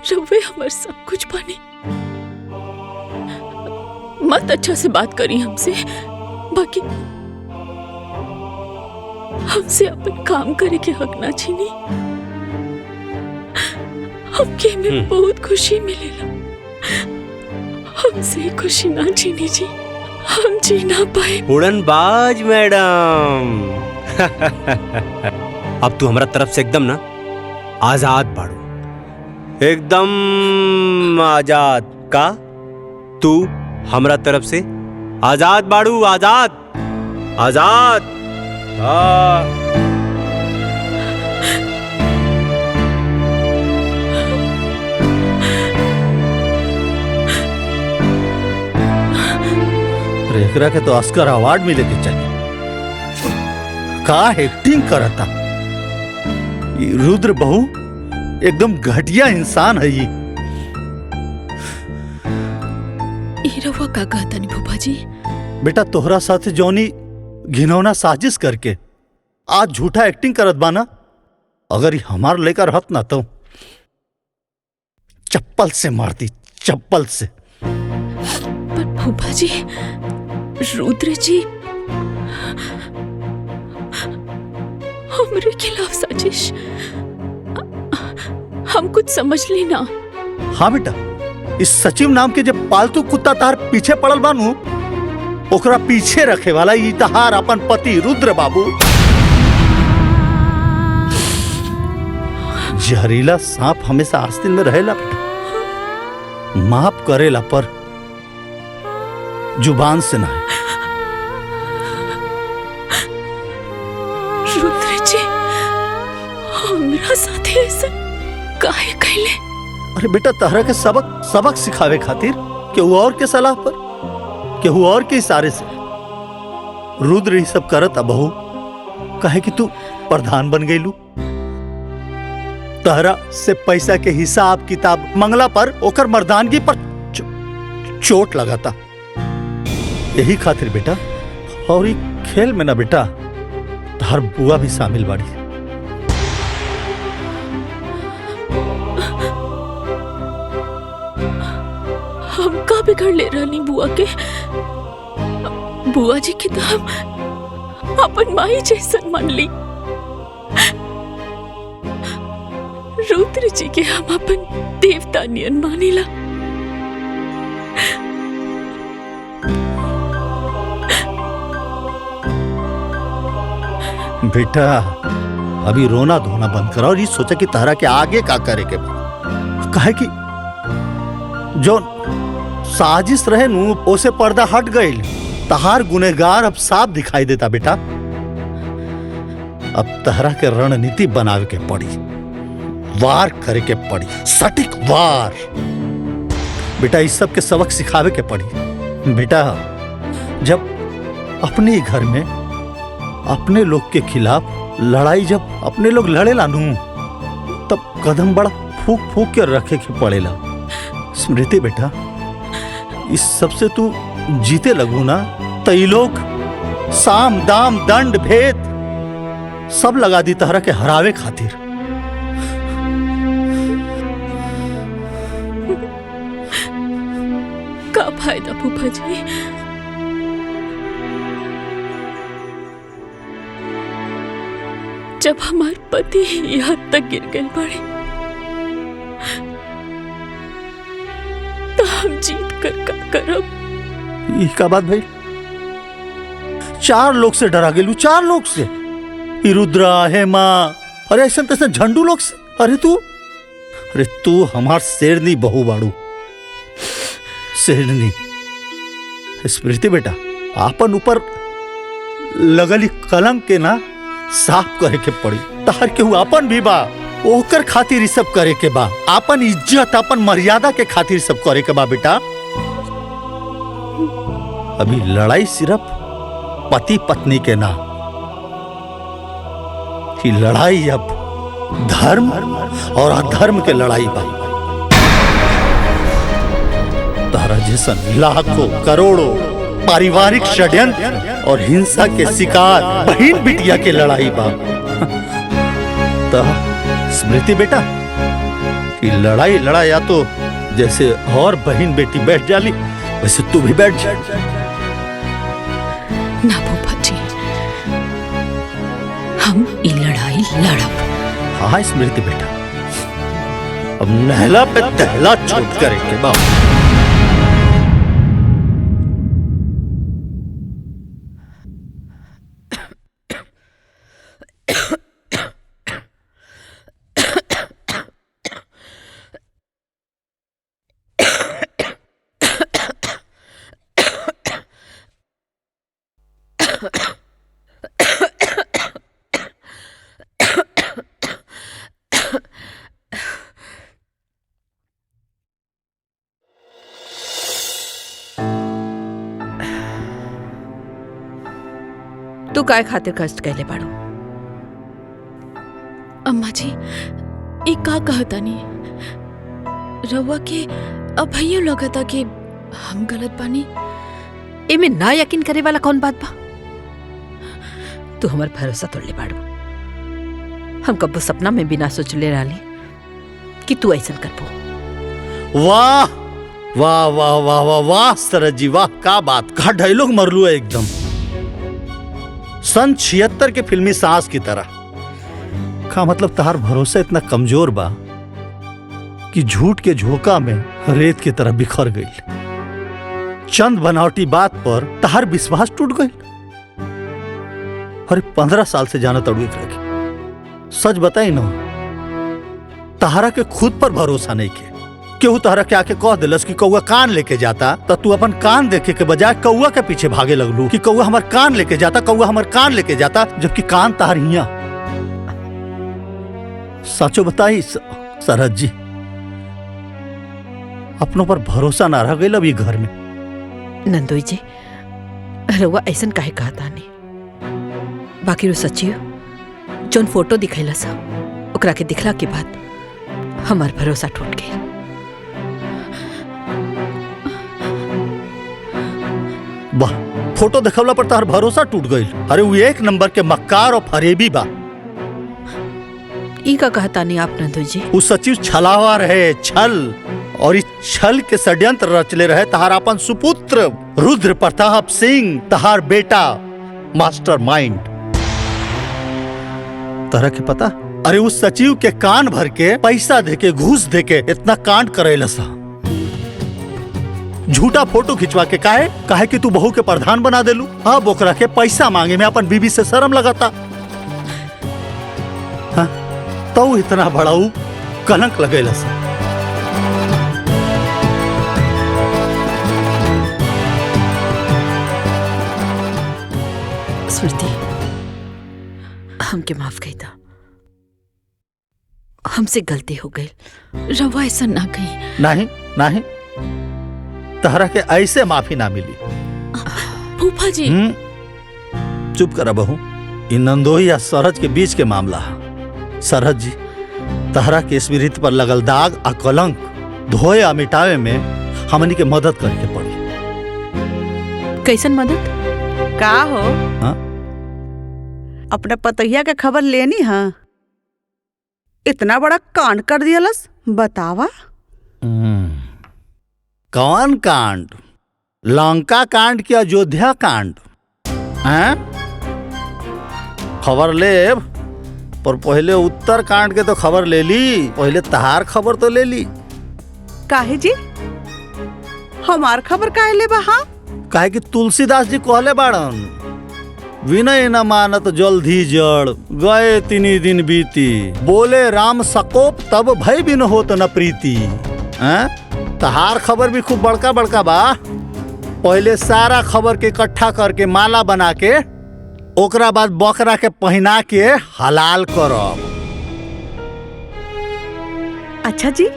रवे हमार सब कुछ बानी। मत अच्छा से बात करी हमसे, बाकी हमसे अपन काम करे के हक ना छीनी। हमके में बहुत खुशी मिलेला। हमसे खुशी ना छीनी जी, हम जी ना पाए। उड़नबाज मैडम, अब तू हमारा तरफ से एकदम ना आजाद बाड़ू, एकदम आजाद। का तू हमरा तरफ से आजाद बाड़ू? आजाद, आजाद। एकरा के तो ऑस्कर अवार्ड मिले के चाहिए। का एक्टिंग करता ये रुद्र बहू, एकदम घटिया इंसान है ये। रवा का कहता नहीं भूपा जी? बेटा तोहरा साथ जौनी घिनौना साजिश करके आज झूठा एक्टिंग करत बाना, अगर ये हमार लेकर रहत ना तो चप्पल से मारती, चप्पल से। पर भूपा जी, रुद्र जी हमरे खिलाफ साजिश, हम कुछ समझ ली ना। हाँ बेटा, इस सचिव नाम के जब पालतू कुत्ता तार पीछे पड़ल बानू, ओकरा पीछे रखे वाला ई तहार अपन पति रुद्र बाबू। जहरीला सांप हमेशा आस्तीन में रहेला बेटा, माफ करेला पर जुबान से ना है। रुद्र जी, हमरा साथे ऐसा काहे कहले? अरे बेटा, तहरा के सबक सिखावे खातिर केहू और के सलाह पर, केहू और के इशारे से रुद्र ही सब करत बहू। काहे कि तू प्रधान बन गईलू, तहरा से पैसा के हिसाब किताब मंगला पर ओकर मर्दानगी पर चोट लगाता। यही खातिर बेटा, और ये खेल में ना बेटा तहर बुआ भी शामिल बाड़ी। हम का बिगड़ ले रहनी बुआ के? बुआ जी की तो हम अपन माई जैसन मान ली। रुद्र जी के हम अपन देवता नियन मानिला। बेटा अभी रोना धोना बंद करा और ये सोचा कि तारा के आगे का करे के बा। काहे कि जो साजिश रहे नु ओसे पर्दा हट गई। तहार गुनेगार अब साफ दिखाई देता बेटा। अब तहरा के रणनीति बनावे के पड़ी, वार करे के पड़ी, सटीक वार। बेटा इस सब के सबक सिखावे के पड़ी। बेटा जब अपने ही घर में अपने लोग के खिलाफ लड़ाई जब अपने लोग लड़े लानू, तब कदम बड़ा फूक फूक के रखे के पड़ेला। स्मृति बेटा, इस सबसे तू जीते लगू ना, तो ये लोग साम दाम दंड भेद सब लगा दी तहरा के हरावे खातिर। का फायदा फूफा जी, जब हमारे पति यहाँ तक गिर गए बड़े तो हम जीत कर का करब। ई का बात भाई? 4 लोग से डरा गेलू, 4 लोग से, ई रुद्रा, हेमा, अरे ऐसा तैसे झंडू लोग से। अरे तू हमार शेरनी बहू बाड़ू, शेरनी। स्मृति बेटा, आपन ऊपर लगली कलंक के ना साफ करे के पड़ी। तार केहू आपन भी बा, ओकर खातिर सब करे के बा। आपन इज्जत, आपन मर्यादा के खातिर सब करे के बा बेटा। अभी लड़ाई सिर्फ पति पत्नी के ना, कि लड़ाई अब धर्म और अधर्म के लड़ाई बा। तारा जैसन लाखों करोड़ों पारिवारिक षड्यंत्र और हिंसा के शिकार बहन बिटिया के लड़ाई बा। तो स्मृति बेटा, कि लड़ाई लड़ाया तो जैसे और बहन बेटी बैठ जाली वैसे तू भी बैठ जा। ना भूपा जी, हम ये लड़ाई लड़ब। हाँ स्मृति बेटा, अब नहला पे तहला छूट करेंगे बाबा। तू काय खातिर कष्ट कैले बाड़ू? अम्मा जी, ये का कहता नहीं रवा के अब भैया लगता कि हम गलत बानी। एमे ना यकीन करे वाला कौन बात बा? तू हमार भरोसा तोड़ले बाड़ू। हम कब्बो सपना में भी ना सोचले रहली कि तू ऐसा करबो। वाह वाह वाह वाह वाह वाह सरज जी, वाह का बात, का डायलॉग मरलू है एकदम सन 76 के फिल्मी सांस की तरह। का मतलब तहार भरोसा इतना कमजोर बा कि झूठ के झोंका में रेत की तरह बिखर गई। चंद बनावटी बात पर तहार विश्वास टूट गई। अरे 15 साल से जाना तड़ू रखे। सच बताई ना, तहारा के खुद पर भरोसा नहीं के। केहू तहरा के आके कह दिलस कि कौआ कान लेके जाता, तो तू अपन कान देखे के बजाय कौआ के पीछे भागे लगलू कि कौआ हमार कान लेके जाता, कौआ हमार कान लेके जाता, जबकि कान तार हिया। सचो बताई सरहद जी, अपनों पर भरोसा ना रह गई अभी घर में। नंदोई जी, रउआ ऐसन काहे कहता नहीं? बाकी रो सच्ची जोन फोटो दिखैला सा, ओकरा के दिखला के बाद हमार भरोसा टूट गई। वाह, फोटो देखवला पर तार भरोसा टूट गई। अरे वो 1 नंबर के मक्कार और फरेबी बा। ई का कहता नहीं आप नंदोई जी? वो सचिव छलावा रहे, छल, और इस छल के षड्यंत्र रचले रहे तहार अपन सुपुत्र रुद्र प्रताप सिंह, तहार बेटा मास्टर माइंड। तरह के पता? अरे उस सचिव के कान भर के पैसा देके, घूस देके इतना कांड करेला सा। झूठा फोटो खिंचवा के काहे कि तू बहू के प्रधान बना देलू। अब ओकरा के पैसा मांगे में अपन बीबी से शर्म लगाता। हाँ? तो इतना बड़ाऊ कलंक लगेला सा। स्मृति, हमके माफ कही था, हमसे गलती हो गई। रवा ऐसा ना कही। नहीं नहीं, तहरा के ऐसे माफी ना मिली। फूफा जी चुप करा बहू, इन नंदोई या सरहज के बीच के मामला है। सरहज जी, तहरा के स्मृति पर लगल दाग आ कलंक धोए आ मिटावे में हमनी के मदद करके पड़ी। कैसन मदद? का हो? हाँ? अपने पतैया के खबर लेनी है? इतना बड़ा कांड कर दियलस, बतावा। कौन कांड? लंका कांड की अयोध्या कांड? हैं? खबर ले पर पहले उत्तरकांड के तो खबर ले ली, पहले तहार खबर तो ले ली। काहे जी हमार खबर काहे ले बा? हाँ काहे कि तुलसीदास जी कहले बाड़न, विनय न मानत जल्दी जड़, गए तिनी दिन बीती, बोले राम सकोप तब भय बिन होत न प्रीति। तहार खबर भी खूब बड़का बड़का बा। पहले सारा खबर के इकट्ठा करके माला बना के ओकरा बाद बकरा के पहना के हलाल करब। अच्छा जी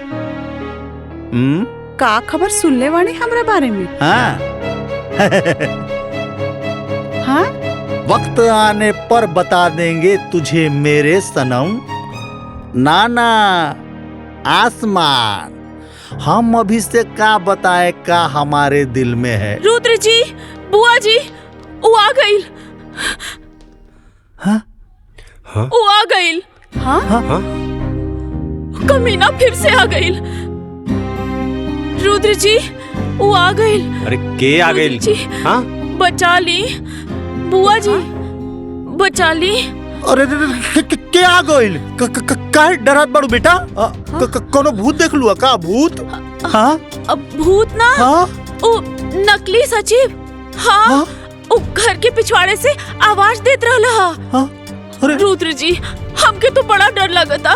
का खबर सुनले वाणी हमरा बारे में? हाँ हाँ वक्त आने पर बता देंगे तुझे मेरे सनम। नाना आसमान, हम अभी से का बताए का हमारे दिल में है। रुद्र जी, बुआ जी, वो आ गई। हाँ? हाँ? वो आ गई। हाँ? हाँ? कमीना फिर से आ गई। रुद्र जी वो आ गई। अरे के आ गई? हाँ? बचा ली बुआ जी, बचा ली। अरे क्या आ गइल? काहे डरत बाड़ू बेटा? कोनो भूत देख लुआ का? भूत? हाँ? अब भूत ना, हाँ? ओ नकली सचिव। हाँ, हाँ? ओ घर के पिछवाड़े से आवाज देत रहला। हाँ? अरे रुद्र जी हमके तो बड़ा डर लगता,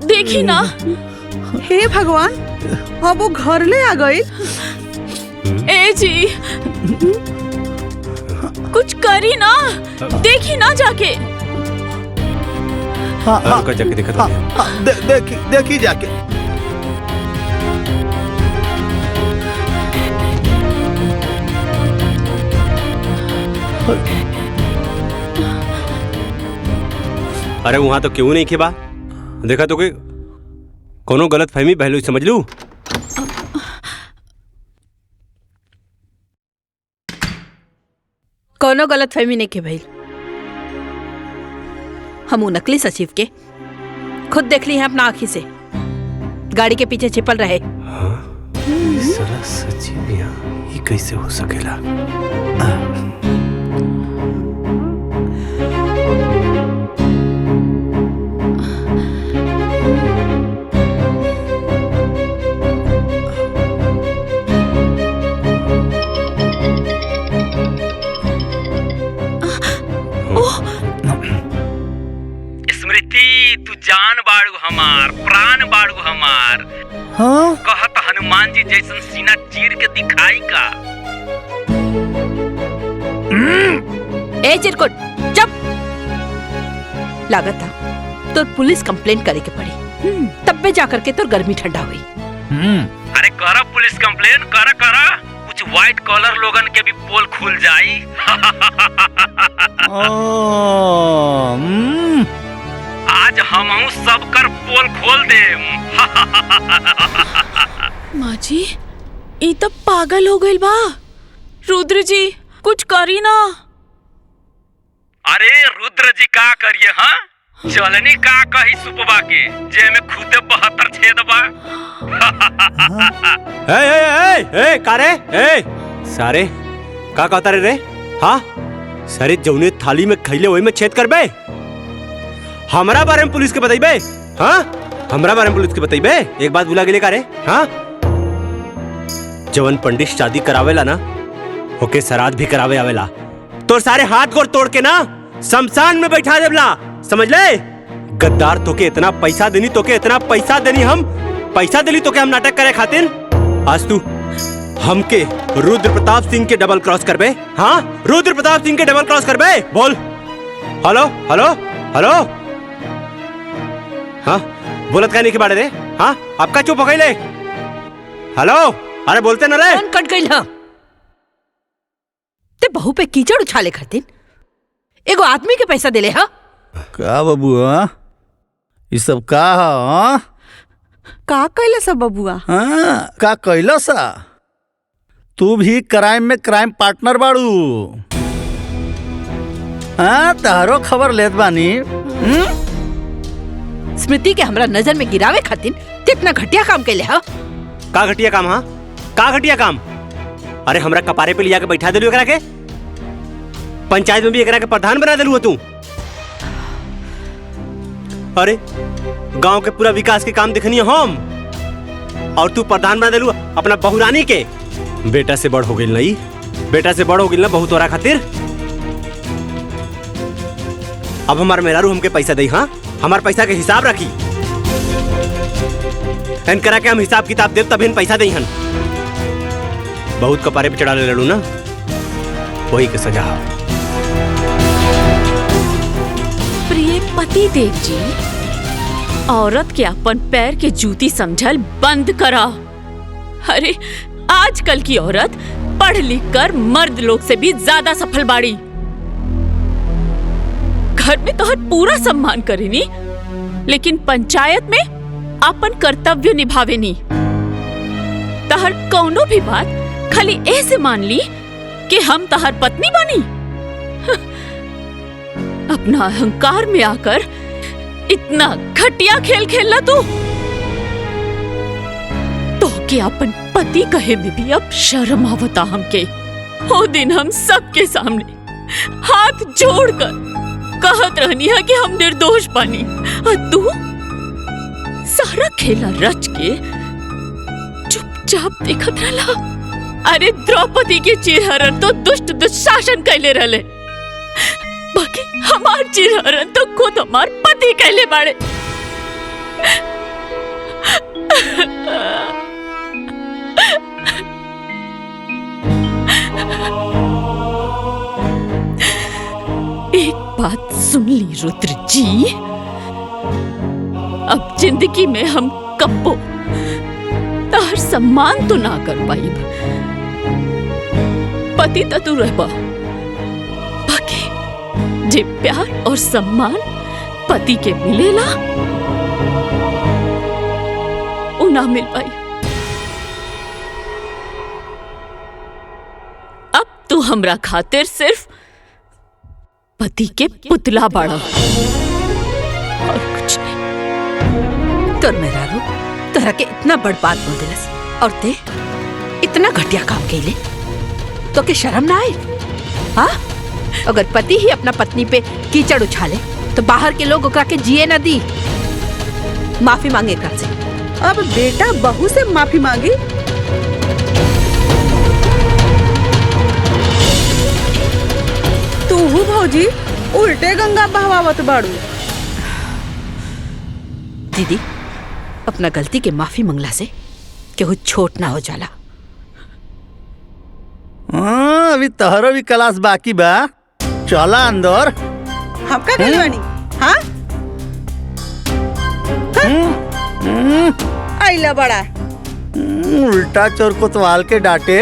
देखी ना। हे भगवान, अब वो घर ले आ गई। ए जी कुछ करी ना, देखी ना जाके। हाँ, हाँ, जाके देखा हाँ, हाँ, देखी जाके। अरे वहां तो क्यों नहीं खेबा? देखा तो कोई कोनो गलत फहमी पहलू समझ लू। कोनो गलत फहमी नहीं के भाई, हम नकली सचिव के खुद देख ली हैं अपना आँखी से, गाड़ी के पीछे छिपल रहे। हाँ? साला सचिव यहाँ ये कैसे हो सकेला? तू जान बाड़ू हमार, प्राण बाड़ू हमार। हाँ? कहत हनुमान जी जैसन सीना चीर के दिखाई का। ए चिरकुट चुप। लागत था तो पुलिस कंप्लेंट करे के पड़ी, तब पे जाकर के तो गर्मी ठंडा हुई। अरे करा पुलिस कंप्लेंट, करा करा, कुछ व्हाइट कॉलर लोगन के भी पोल खुल जाई। आज हमहू सबकर पोल खोल देम। माँ जी ई तो पागल हो गई बा। रुद्र जी कुछ करी ना। अरे रुद्र जी का करिए? हाँ चलनी का कही सुपवा के जे में खुदे 72 छेद बा। ए कारे ए सारे का कहता रे? हाँ सारे जौने थाली में खैले वही में छेद करबे। हमरा बारे में पुलिस के बताइबे? हाँ हमरा बारे में पुलिस के बताइबे? एक बात भुला गेले का रे? हाँ जवन पंडित शादी करावेला ना ओके श्राद्ध भी करावे आवेला। तो सारे हाथ गोड़ तोड़ के ना शमशान में बैठा देवला, समझ ले? गद्दार तोके इतना पैसा देनी, तोके इतना पैसा देनी, हम पैसा देली तोके हम नाटक करे खातिर। आज तू हमके रुद्र प्रताप सिंह के डबल क्रॉस करबे? हाँ रुद्र प्रताप सिंह के डबल क्रॉस करबे? बोल। Hello hello hello. हाँ बोलत का नहीं के बारे रे? हाँ आपका चुप हो गई ले। हेलो अरे बोलते ना रे। कौन कट गई? हाँ ते बहू पे कीचड़ उछाले खातिर एगो आदमी के पैसा देले। हाँ का बबुआ ये सब का? हाँ का कैला सब बबुआ? हाँ का कैला सा? तू भी क्राइम में क्राइम पार्टनर बाड़ू। हाँ तारो खबर लेत बानी। स्मृति के हमरा नजर में गिरावे खातिर कितना घटिया काम कैले। हाँ का घटिया काम? हाँ का घटिया काम? अरे हमरा कपारे पे लिया के बैठा देलू एकरा के, पंचायत में भी एकरा के प्रधान बना देलू तू। अरे गांव के पूरा विकास के काम देखनी हम, और तू प्रधान बना दिलू अपना बहुरानी के। बेटा से बड़ हो गई नहीं, बेटा से बड़ हो गई ना बहुत तोरा खातिर। अब हमार मेहरारू हमके पैसा दे, हाँ हमार पैसा के हिसाब रखी, इन करा के हम हिसाब किताब देव तब इन पैसा दे। बहुत कपारे पे चढ़ा ले लड़ू ना, वही के सजा। प्रिय पति देव जी, औरत के अपन पैर के जूती समझल बंद करा। अरे आजकल की औरत पढ़ लिख कर मर्द लोग से भी ज्यादा सफल बाड़ी। घर में तो हर पूरा सम्मान करेनी, लेकिन पंचायत में अपन कर्तव्य निभावेनी। तहर कौनो भी बात खाली ऐसे मान ली कि हम तहर पत्नी बनी। अपना अहंकार में आकर इतना घटिया खेल खेलना तू तो कि अपन पति कहे में भी अब शर्म आवता हमके। वो दिन हम सबके सामने हाथ जोड़कर कहत रहनी है कि हम निर्दोष बनी, और तू सारा खेला रच के चुपचाप देखत रहला। अरे द्रौपदी के चिरहरण तो दुष्ट दुशासन कैले रहले, बाकी हमार चिरहरण तो खुद हमार पति कैले बाड़े। एक बात सुन ली रुद्र जी, अब जिंदगी में हम कब्बो तार सम्मान तो ना कर पाई। पति तो तू रहबा, बाकी जे प्यार और सम्मान पति के मिलेला वो ना मिल पाई। अब तू हमरा खातिर सिर्फ पति के पुतला बाड़ा और कुछ नहीं। तोर मेहरारू तोरा के इतना बड़ बात बोल दिलस और ते इतना घटिया काम कैले, तो के शर्म ना आए? हाँ, अगर पति ही अपना पत्नी पे कीचड़ उछाले तो बाहर के लोग ओकरा के जिए न दी। माफी मांगे कर से। अब बेटा बहू से माफी मांगी? तू भौजी उल्टे गंगा बहवावत बाड़ू। दीदी, अपना गलती के माफी मंगला से केहू छोट ना हो जाला। अभी तहरो भी क्लास बाकी बा, चला अंदर। हम का कहले बानी? हाँ आइला बड़ा उल्टा चोर कोतवाल के डांटे।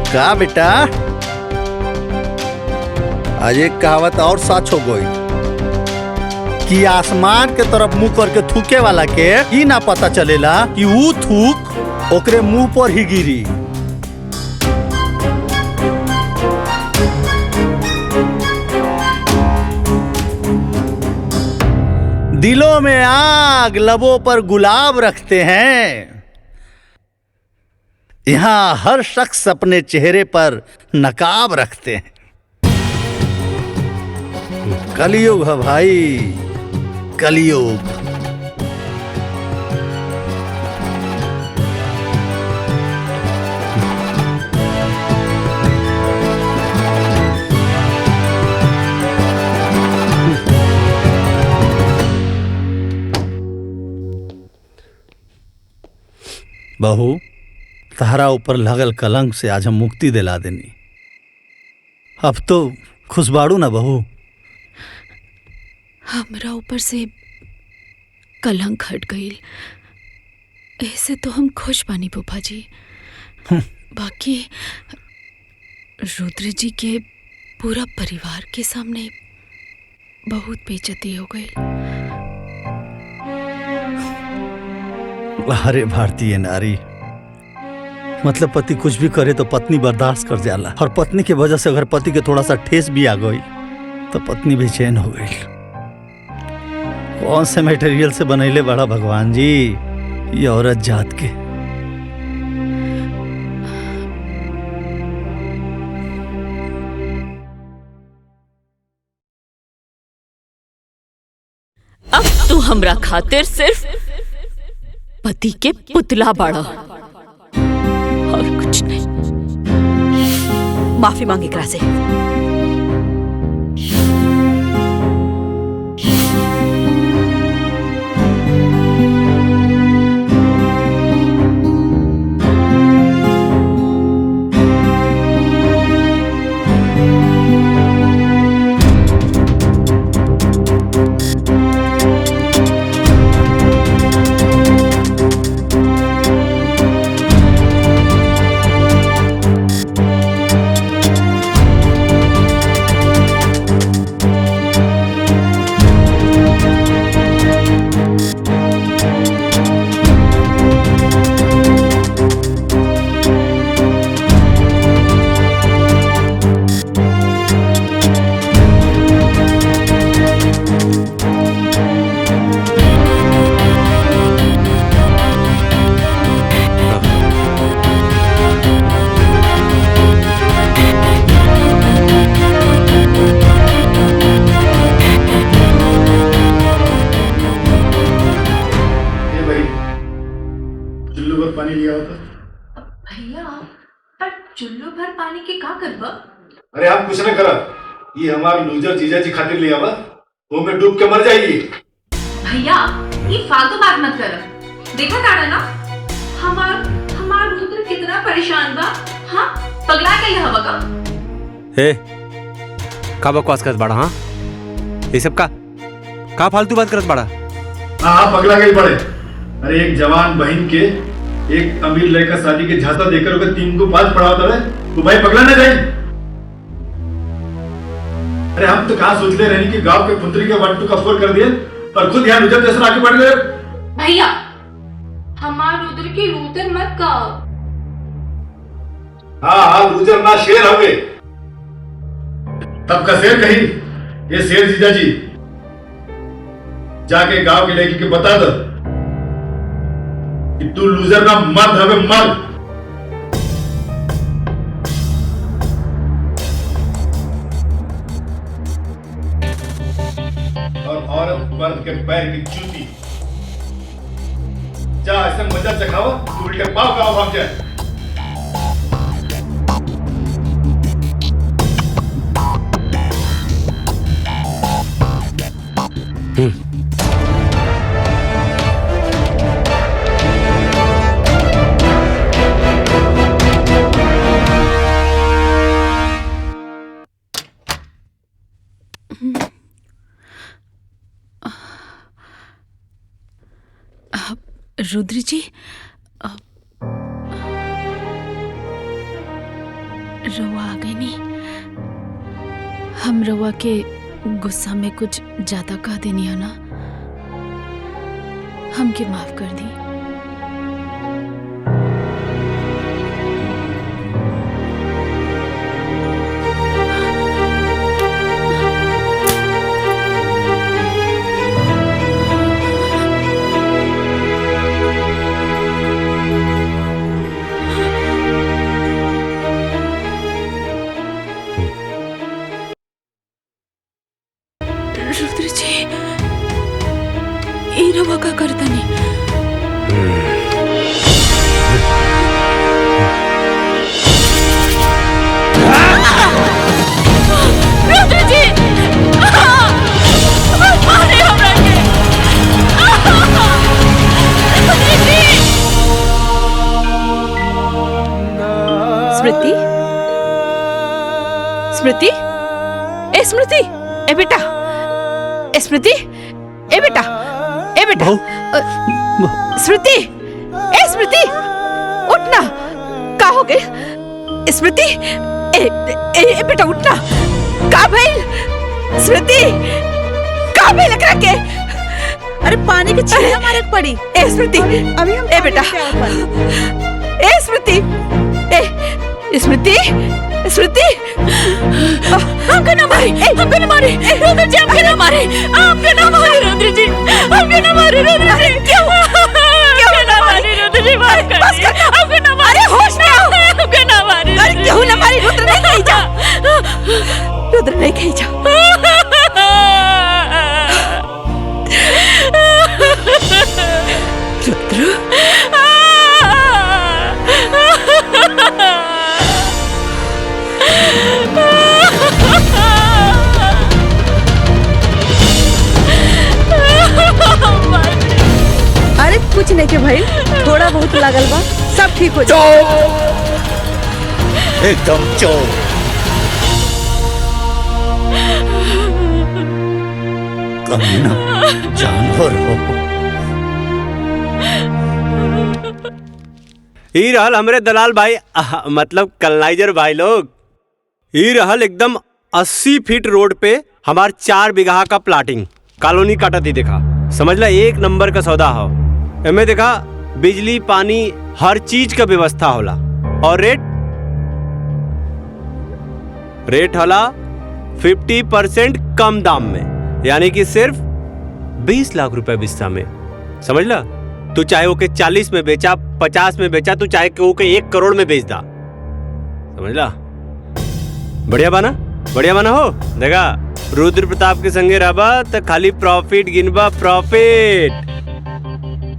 का बेटा, आज एक कहावत और सच हो गई कि आसमान के तरफ मुंह करके थूके वाला के ई ना पता चलेला कि वो थूक ओकरे मुंह पर ही गिरी। दिलों में आग, लबों पर गुलाब रखते हैं। यहाँ हर शख्स अपने चेहरे पर नकाब रखते हैं। कलयुग है भाई, कलयुग। बहू, तहरा ऊपर लगल कलंक से आज हम मुक्ति दिला देनी। अब तो खुश बाड़ू ना बहू? हमरा ऊपर से कलंक हट गई, ऐसे तो हम खुश बानी फूफा जी। बाकी रुद्र जी के पूरा परिवार के सामने बहुत बेइज्जती हो गई। अरे भारतीय नारी, मतलब पति कुछ भी करे तो पत्नी बर्दाश्त कर जाला, और पत्नी की वजह से अगर पति के थोड़ा सा ठेस भी आ गई तो पत्नी बेचैन हो गई। कौन से मटेरियल से बनैले बड़ा भगवान जी ये औरत जात के? तू हमरा खातिर सिर्फ पति के पुतला बाड़ा और कुछ नहीं। माफी मांग एकरा से। पानी लिया होता भैया पर चुल्लू भर पानी के का करबा? अरे आप कुछ न करा, ये हमारे लूजर जीजा जी खातिर लिया हुआ, वो में डूब के मर जाएगी। भैया ये फालतू बात मत कर। देखा ताड़ा ना हमार रुद्र कितना परेशान बा। हाँ पगला के लिए हवा का। हे का बकवास करत बाड़ा? हाँ ये सब का फालतू बात करत बाड़ा? हाँ पगला गई पड़े। अरे एक जवान बहन के एक अमीर लड़का शादी के झांसा देकर ओके 3 को 5 पढ़ा होता है, तो भाई पगला न जाए। अरे हम तो कहाँ सोच ले रहे कि गांव के पुत्री के 1 2 का 4 कर दिए और खुद यहाँ रुद्र जैसा आगे बढ़ गए। भैया हमार रुद्र की रुद्र मत कहो। हाँ रुद्र ना शेर हवे, तब का शेर कहीं। ये शेर जीजा जी जाके गांव के लड़की के बता दो कि तू लूजर ना मर्द हवे, मर्द। और औरत मर्द के पैर की जूती। जा ऐसे मजा चखाओ, तू उल्टे पाव गाँव भाग जाए। रुद्र जी रवा आ गई नहीं। हम रवा के गुस्सा में कुछ ज्यादा कह देनी है ना, हमके माफ कर दी। रुद्र जी ये रवा का करता नहीं। रुद्र जी मारे हमरा के। स्मृति, स्मृति, ए स्मृति, ए बेटा, ए स्मृति, ए बेटा, ए बेटा, स्मृति, ए स्मृति, उठना। का हो गए स्मृति? ए बेटा उठना। का भइल स्मृति? का भइल एकरा के? अरे पानी के छींटा मारे पड़ी। ए स्मृति, अभी हम ए बेटा, ए स्मृति, ए स्मृति, स्मृति, हमको ना मारे, हमको ना मारे रुद्र जी, हमको ना मारे, हमको ना मारे रुद्र जी, हमको ना मारे रुद्र जी। क्यों ना मारे रुद्र जी? मार कर बस कर, हमको ना मारे। होश में आओ। हमको ना मारे। अरे क्यों ना मारी? रुद्र नहीं कही जा, रुद्र नहीं कही जा। के भाई थोड़ा बहुत लागल बा, सब ठीक हो जाए। एकदम चोर। कमीना जानवर हो। ई रहल हमरे दलाल भाई मतलब कलनाइजर भाई लोग। ई रहल एकदम 80 फीट रोड पे हमार 4 बीघा का प्लाटिंग कॉलोनी काटती देखा। समझला 1 नंबर का सौदा हो। एमे देखा बिजली पानी हर चीज का व्यवस्था होला और रेट होला 50% कम दाम में, यानी कि सिर्फ 20 लाख रुपए बिस्सा में। समझला? तू चाहे ओके 40 में बेचा, 50 में बेचा, तू चाहे ओके 1 करोड़ में बेच दा। समझला? बढ़िया बाना? बढ़िया बाना हो? देखा रुद्र प्रताप के संगे रहबा तो खाली प्रॉफिट गिनबा, प्रॉफिट।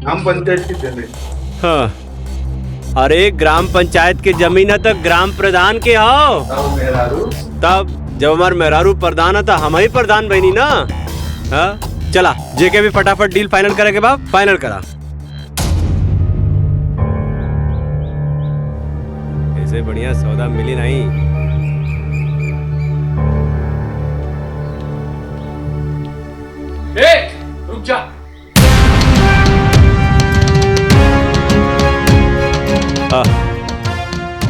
हम पंचायत की जमीन। हाँ, अरे ग्राम पंचायत के जमीन है तो ग्राम प्रधान के हो। तब जब हमार मेहरारू प्रधान है तो हम ही प्रधान बनी ना। हाँ चला जेके भी फटाफट डील फाइनल करे के बाद फाइनल करा। ऐसे बढ़िया सौदा मिली नहीं। रुक जा।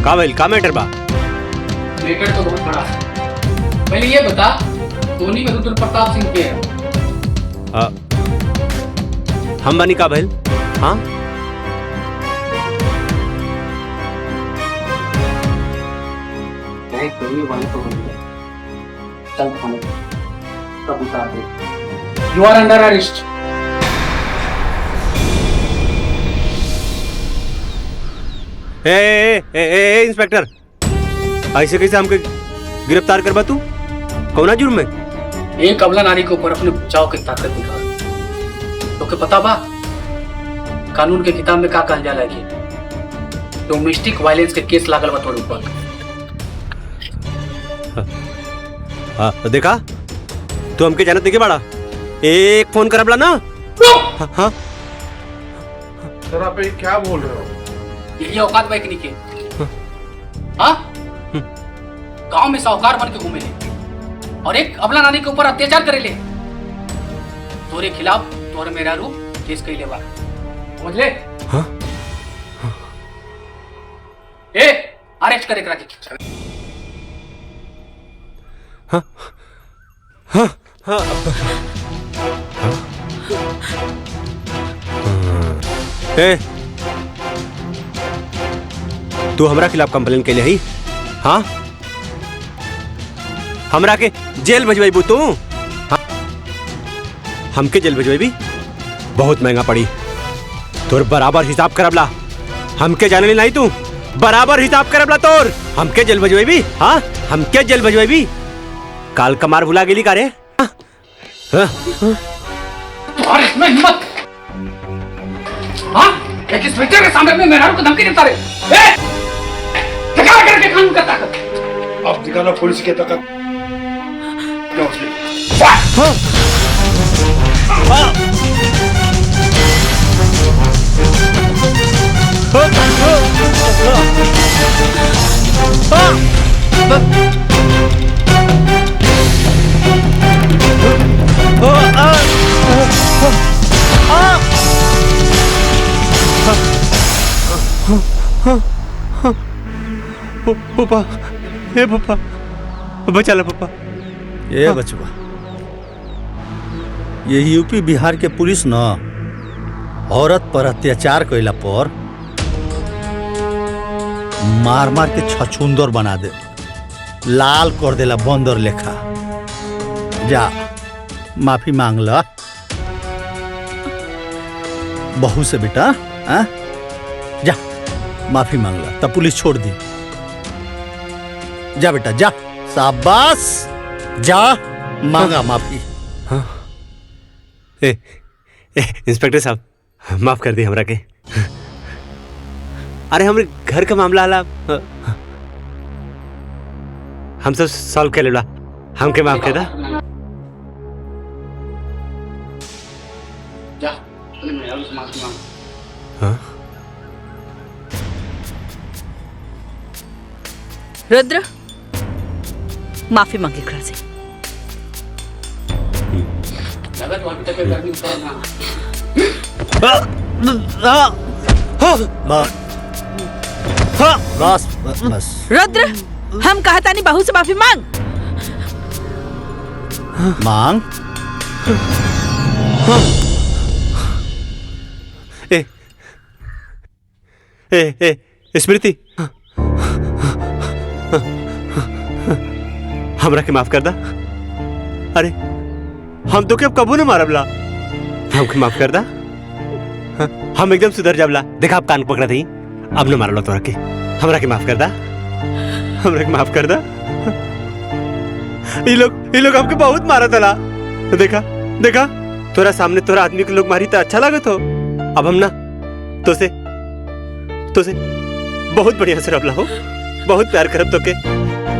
का भइल? का मैटर बा? मैटर तो बहुत बड़ा है। पहले ये बता, धोनी में रुद्र प्रताप सिंह के है? हम बनी का भइल? हाँ चल थाने तब उतार दे। You are under arrest. ए इंस्पेक्टर, ऐसे कैसे हमके गिरफ्तार करबा तू? कौना जुर्म में? एक अबला नारी के ऊपर अपने बचाव की ताकत दिखा। तो के पता बा कानून के किताब में का कहल जाला कि डोमेस्टिक वायलेंस के केस लागल बा तोर ऊपर। हाँ देखा तू हमके जानत नहीं के बाड़ा। एक फोन करबला ना। हाँ सर आप ये क्या बोल रहे हो? यही औकात बैकनी के। हाँ गांव में साहूकार बन के घूमे ले और एक अबला नानी के ऊपर अत्याचार करे ले। तोरे खिलाफ तोरे मेरा रू केस कइले बा, समझ ले? हाँ? ए अरेस्ट करे करा के। हाँ हाँ हाँ ए तू हमरा खिलाफ कंप्लेन के लिए ही? हाँ हमरा के जेल भेजवाई तू? हाँ? हमके जेल भेजवाई बहुत महंगा पड़ी। तोर बराबर हिसाब करबला। हमके जाने नहीं तू बराबर हिसाब करबला तोर। हमके जेल भेजवाई। हाँ हमके जेल भेजवाई। काल कमार भुला गेली का रे? हाँ? और इसमें हिम्मत? हाँ एक इंस्पेक्टर के सामने में मेहरारू को धमकी देता रे। दिखा करके कानून का ताकत। अब दिखाना पुलिस की ताकत। पापा, हे पापा, बचा ला पापा। ये बचवा, ये यूपी बिहार के पुलिस न औरत पर अत्याचार कैला पर मार मार के छछुंदर बना दे, लाल कर देला बंदर लेखा। जा माफी मांग ला बहू से बेटा। आ? जा माफी मांग ला तब पुलिस छोड़ दी। जा बेटा जा, शाबाश, जा मांगा माफी। हाँ? इंस्पेक्टर साहब माफ कर दी हमरा के। अरे हमरे घर का मामला आला हम सब सॉल्व कर लेला। हमके माफ कर दा। जा अपने मेहरारू से माफी मांग। रुद्र माफी मांगे एकरा से। दादा तो अभी तक गर्मी उतरना। बस बस रुद्र हम कहता नहीं बहू से माफी मांग। मांग। स्मृति हमरा के माफ कर दा। अरे हम तो के अब कबू न मारबला, हमके माफ कर दा। हम एकदम सुधर जाबला। देखा आप कान पकड़ा थी, अब न मारला तोरा के। हमरा के माफ कर दा, हमरा के माफ कर दा। ये लोग हमके बहुत मारा तला। देखा देखा तोरा सामने तोरा आदमी के लोग मारी तो अच्छा लागत हो। अब हम ना तो से बहुत बढ़िया से रबला हो, बहुत प्यार करब तो के।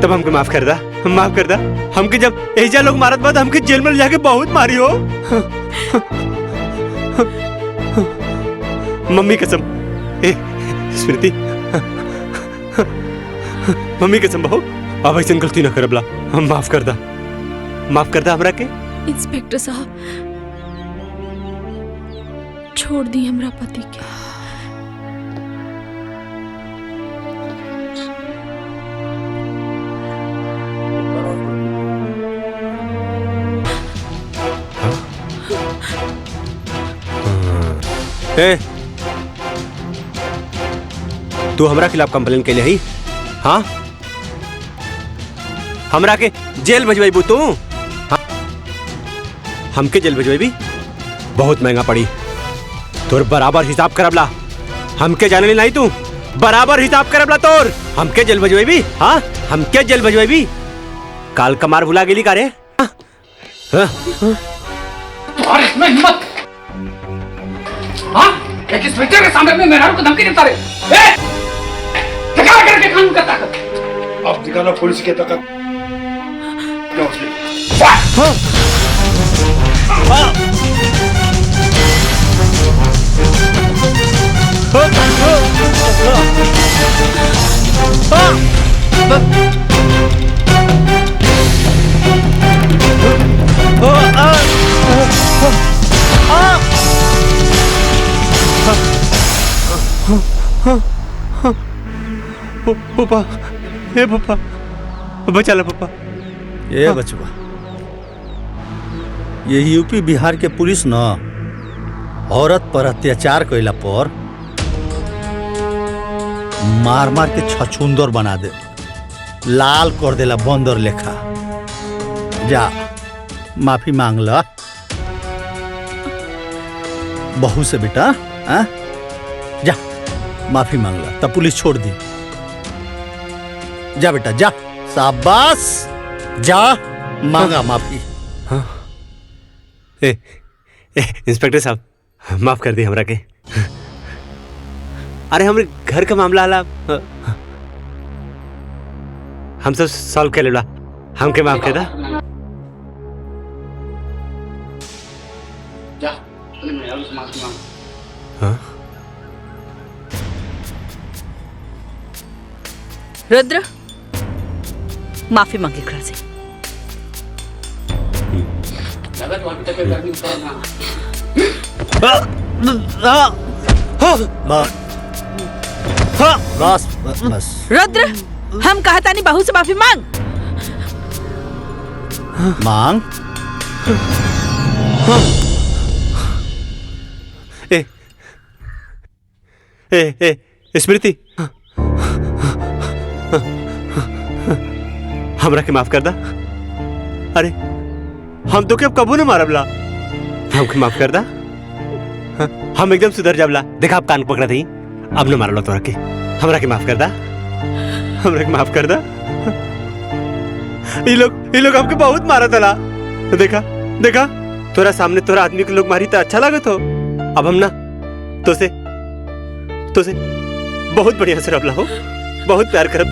तब हमके माफ कर दा, माफ कर दा। हमके जब एजा लोग मारत बाद हमके जेल में ले जाके बहुत मारी हो। मम्मी कसम स्मृति, मम्मी कसम बहू अब ऐसे गलती ना करबला। हम माफ कर दा, माफ कर दा हमरा के। इंस्पेक्टर साहब छोड़ दी हमरा पति के। तू हमरा खिलाफ कंप्लेन के लिए ही? हाँ हमरा के जेल भेजवाई तू? हाँ? हमके जेल भेजवाई बहुत महंगा पड़ी। तोर बराबर हिसाब करबला। हमके जाने नहीं तू बराबर हिसाब करबला तोर। हमके जेल भेजवाई। हाँ हमके जेल भेजवाई। काल कमार भुला गेली का रे? और इसमें हिम्मत, हाँ? एक इंस्पेक्टर के सामने में मेहरारू को धमकी देता रहे। दिखा करके कानून का ताकत। अब दिखाना पुलिस की ताकत। पापा, हे पापा, बचा ला पापा। ये बचवा, ये यूपी बिहार के पुलिस न औरत पर अत्याचार कैला पर मार मार के छछुंदर बना दे, लाल कर देला बंदर लेखा। जा माफी मांग ला बहू से बेटा। आ? जा माफी मांग ला, तब पुलिस छोड़ दी। जा बेटा जा, शाबाश, जा मांगा माफी। हाँ इंस्पेक्टर साहब माफ कर दी हमरा के। अरे हमरे घर का मामला आला, हम सब सॉल्व कर लेला। हमके माफ कर दा। जा मेहरारू से माफी मांग। हाँ रुद्र माफी मांगे एकरा से। दादा तो अभी तक गर्मी उतरना। बस बस रुद्र हम कहता नहीं बहू से माफी मांग। मांग। स्मृति हमरा के माफ कर दा। अरे हम तो के अब कबू न मारबला। हमके माफ कर दा। हम एकदम सुधर जाबला। देखा आप कान पकड़ा थी, अब न मारला तोरा के। हमरा के माफ कर दा, हमरा के माफ कर दा। ये लोग हमके बहुत मारा तला। देखा देखा तोरा सामने तोरा आदमी के लोग मारी तो अच्छा लागत हो। अब हम ना तो से बहुत बढ़िया से रबला हो, बहुत प्यार करब।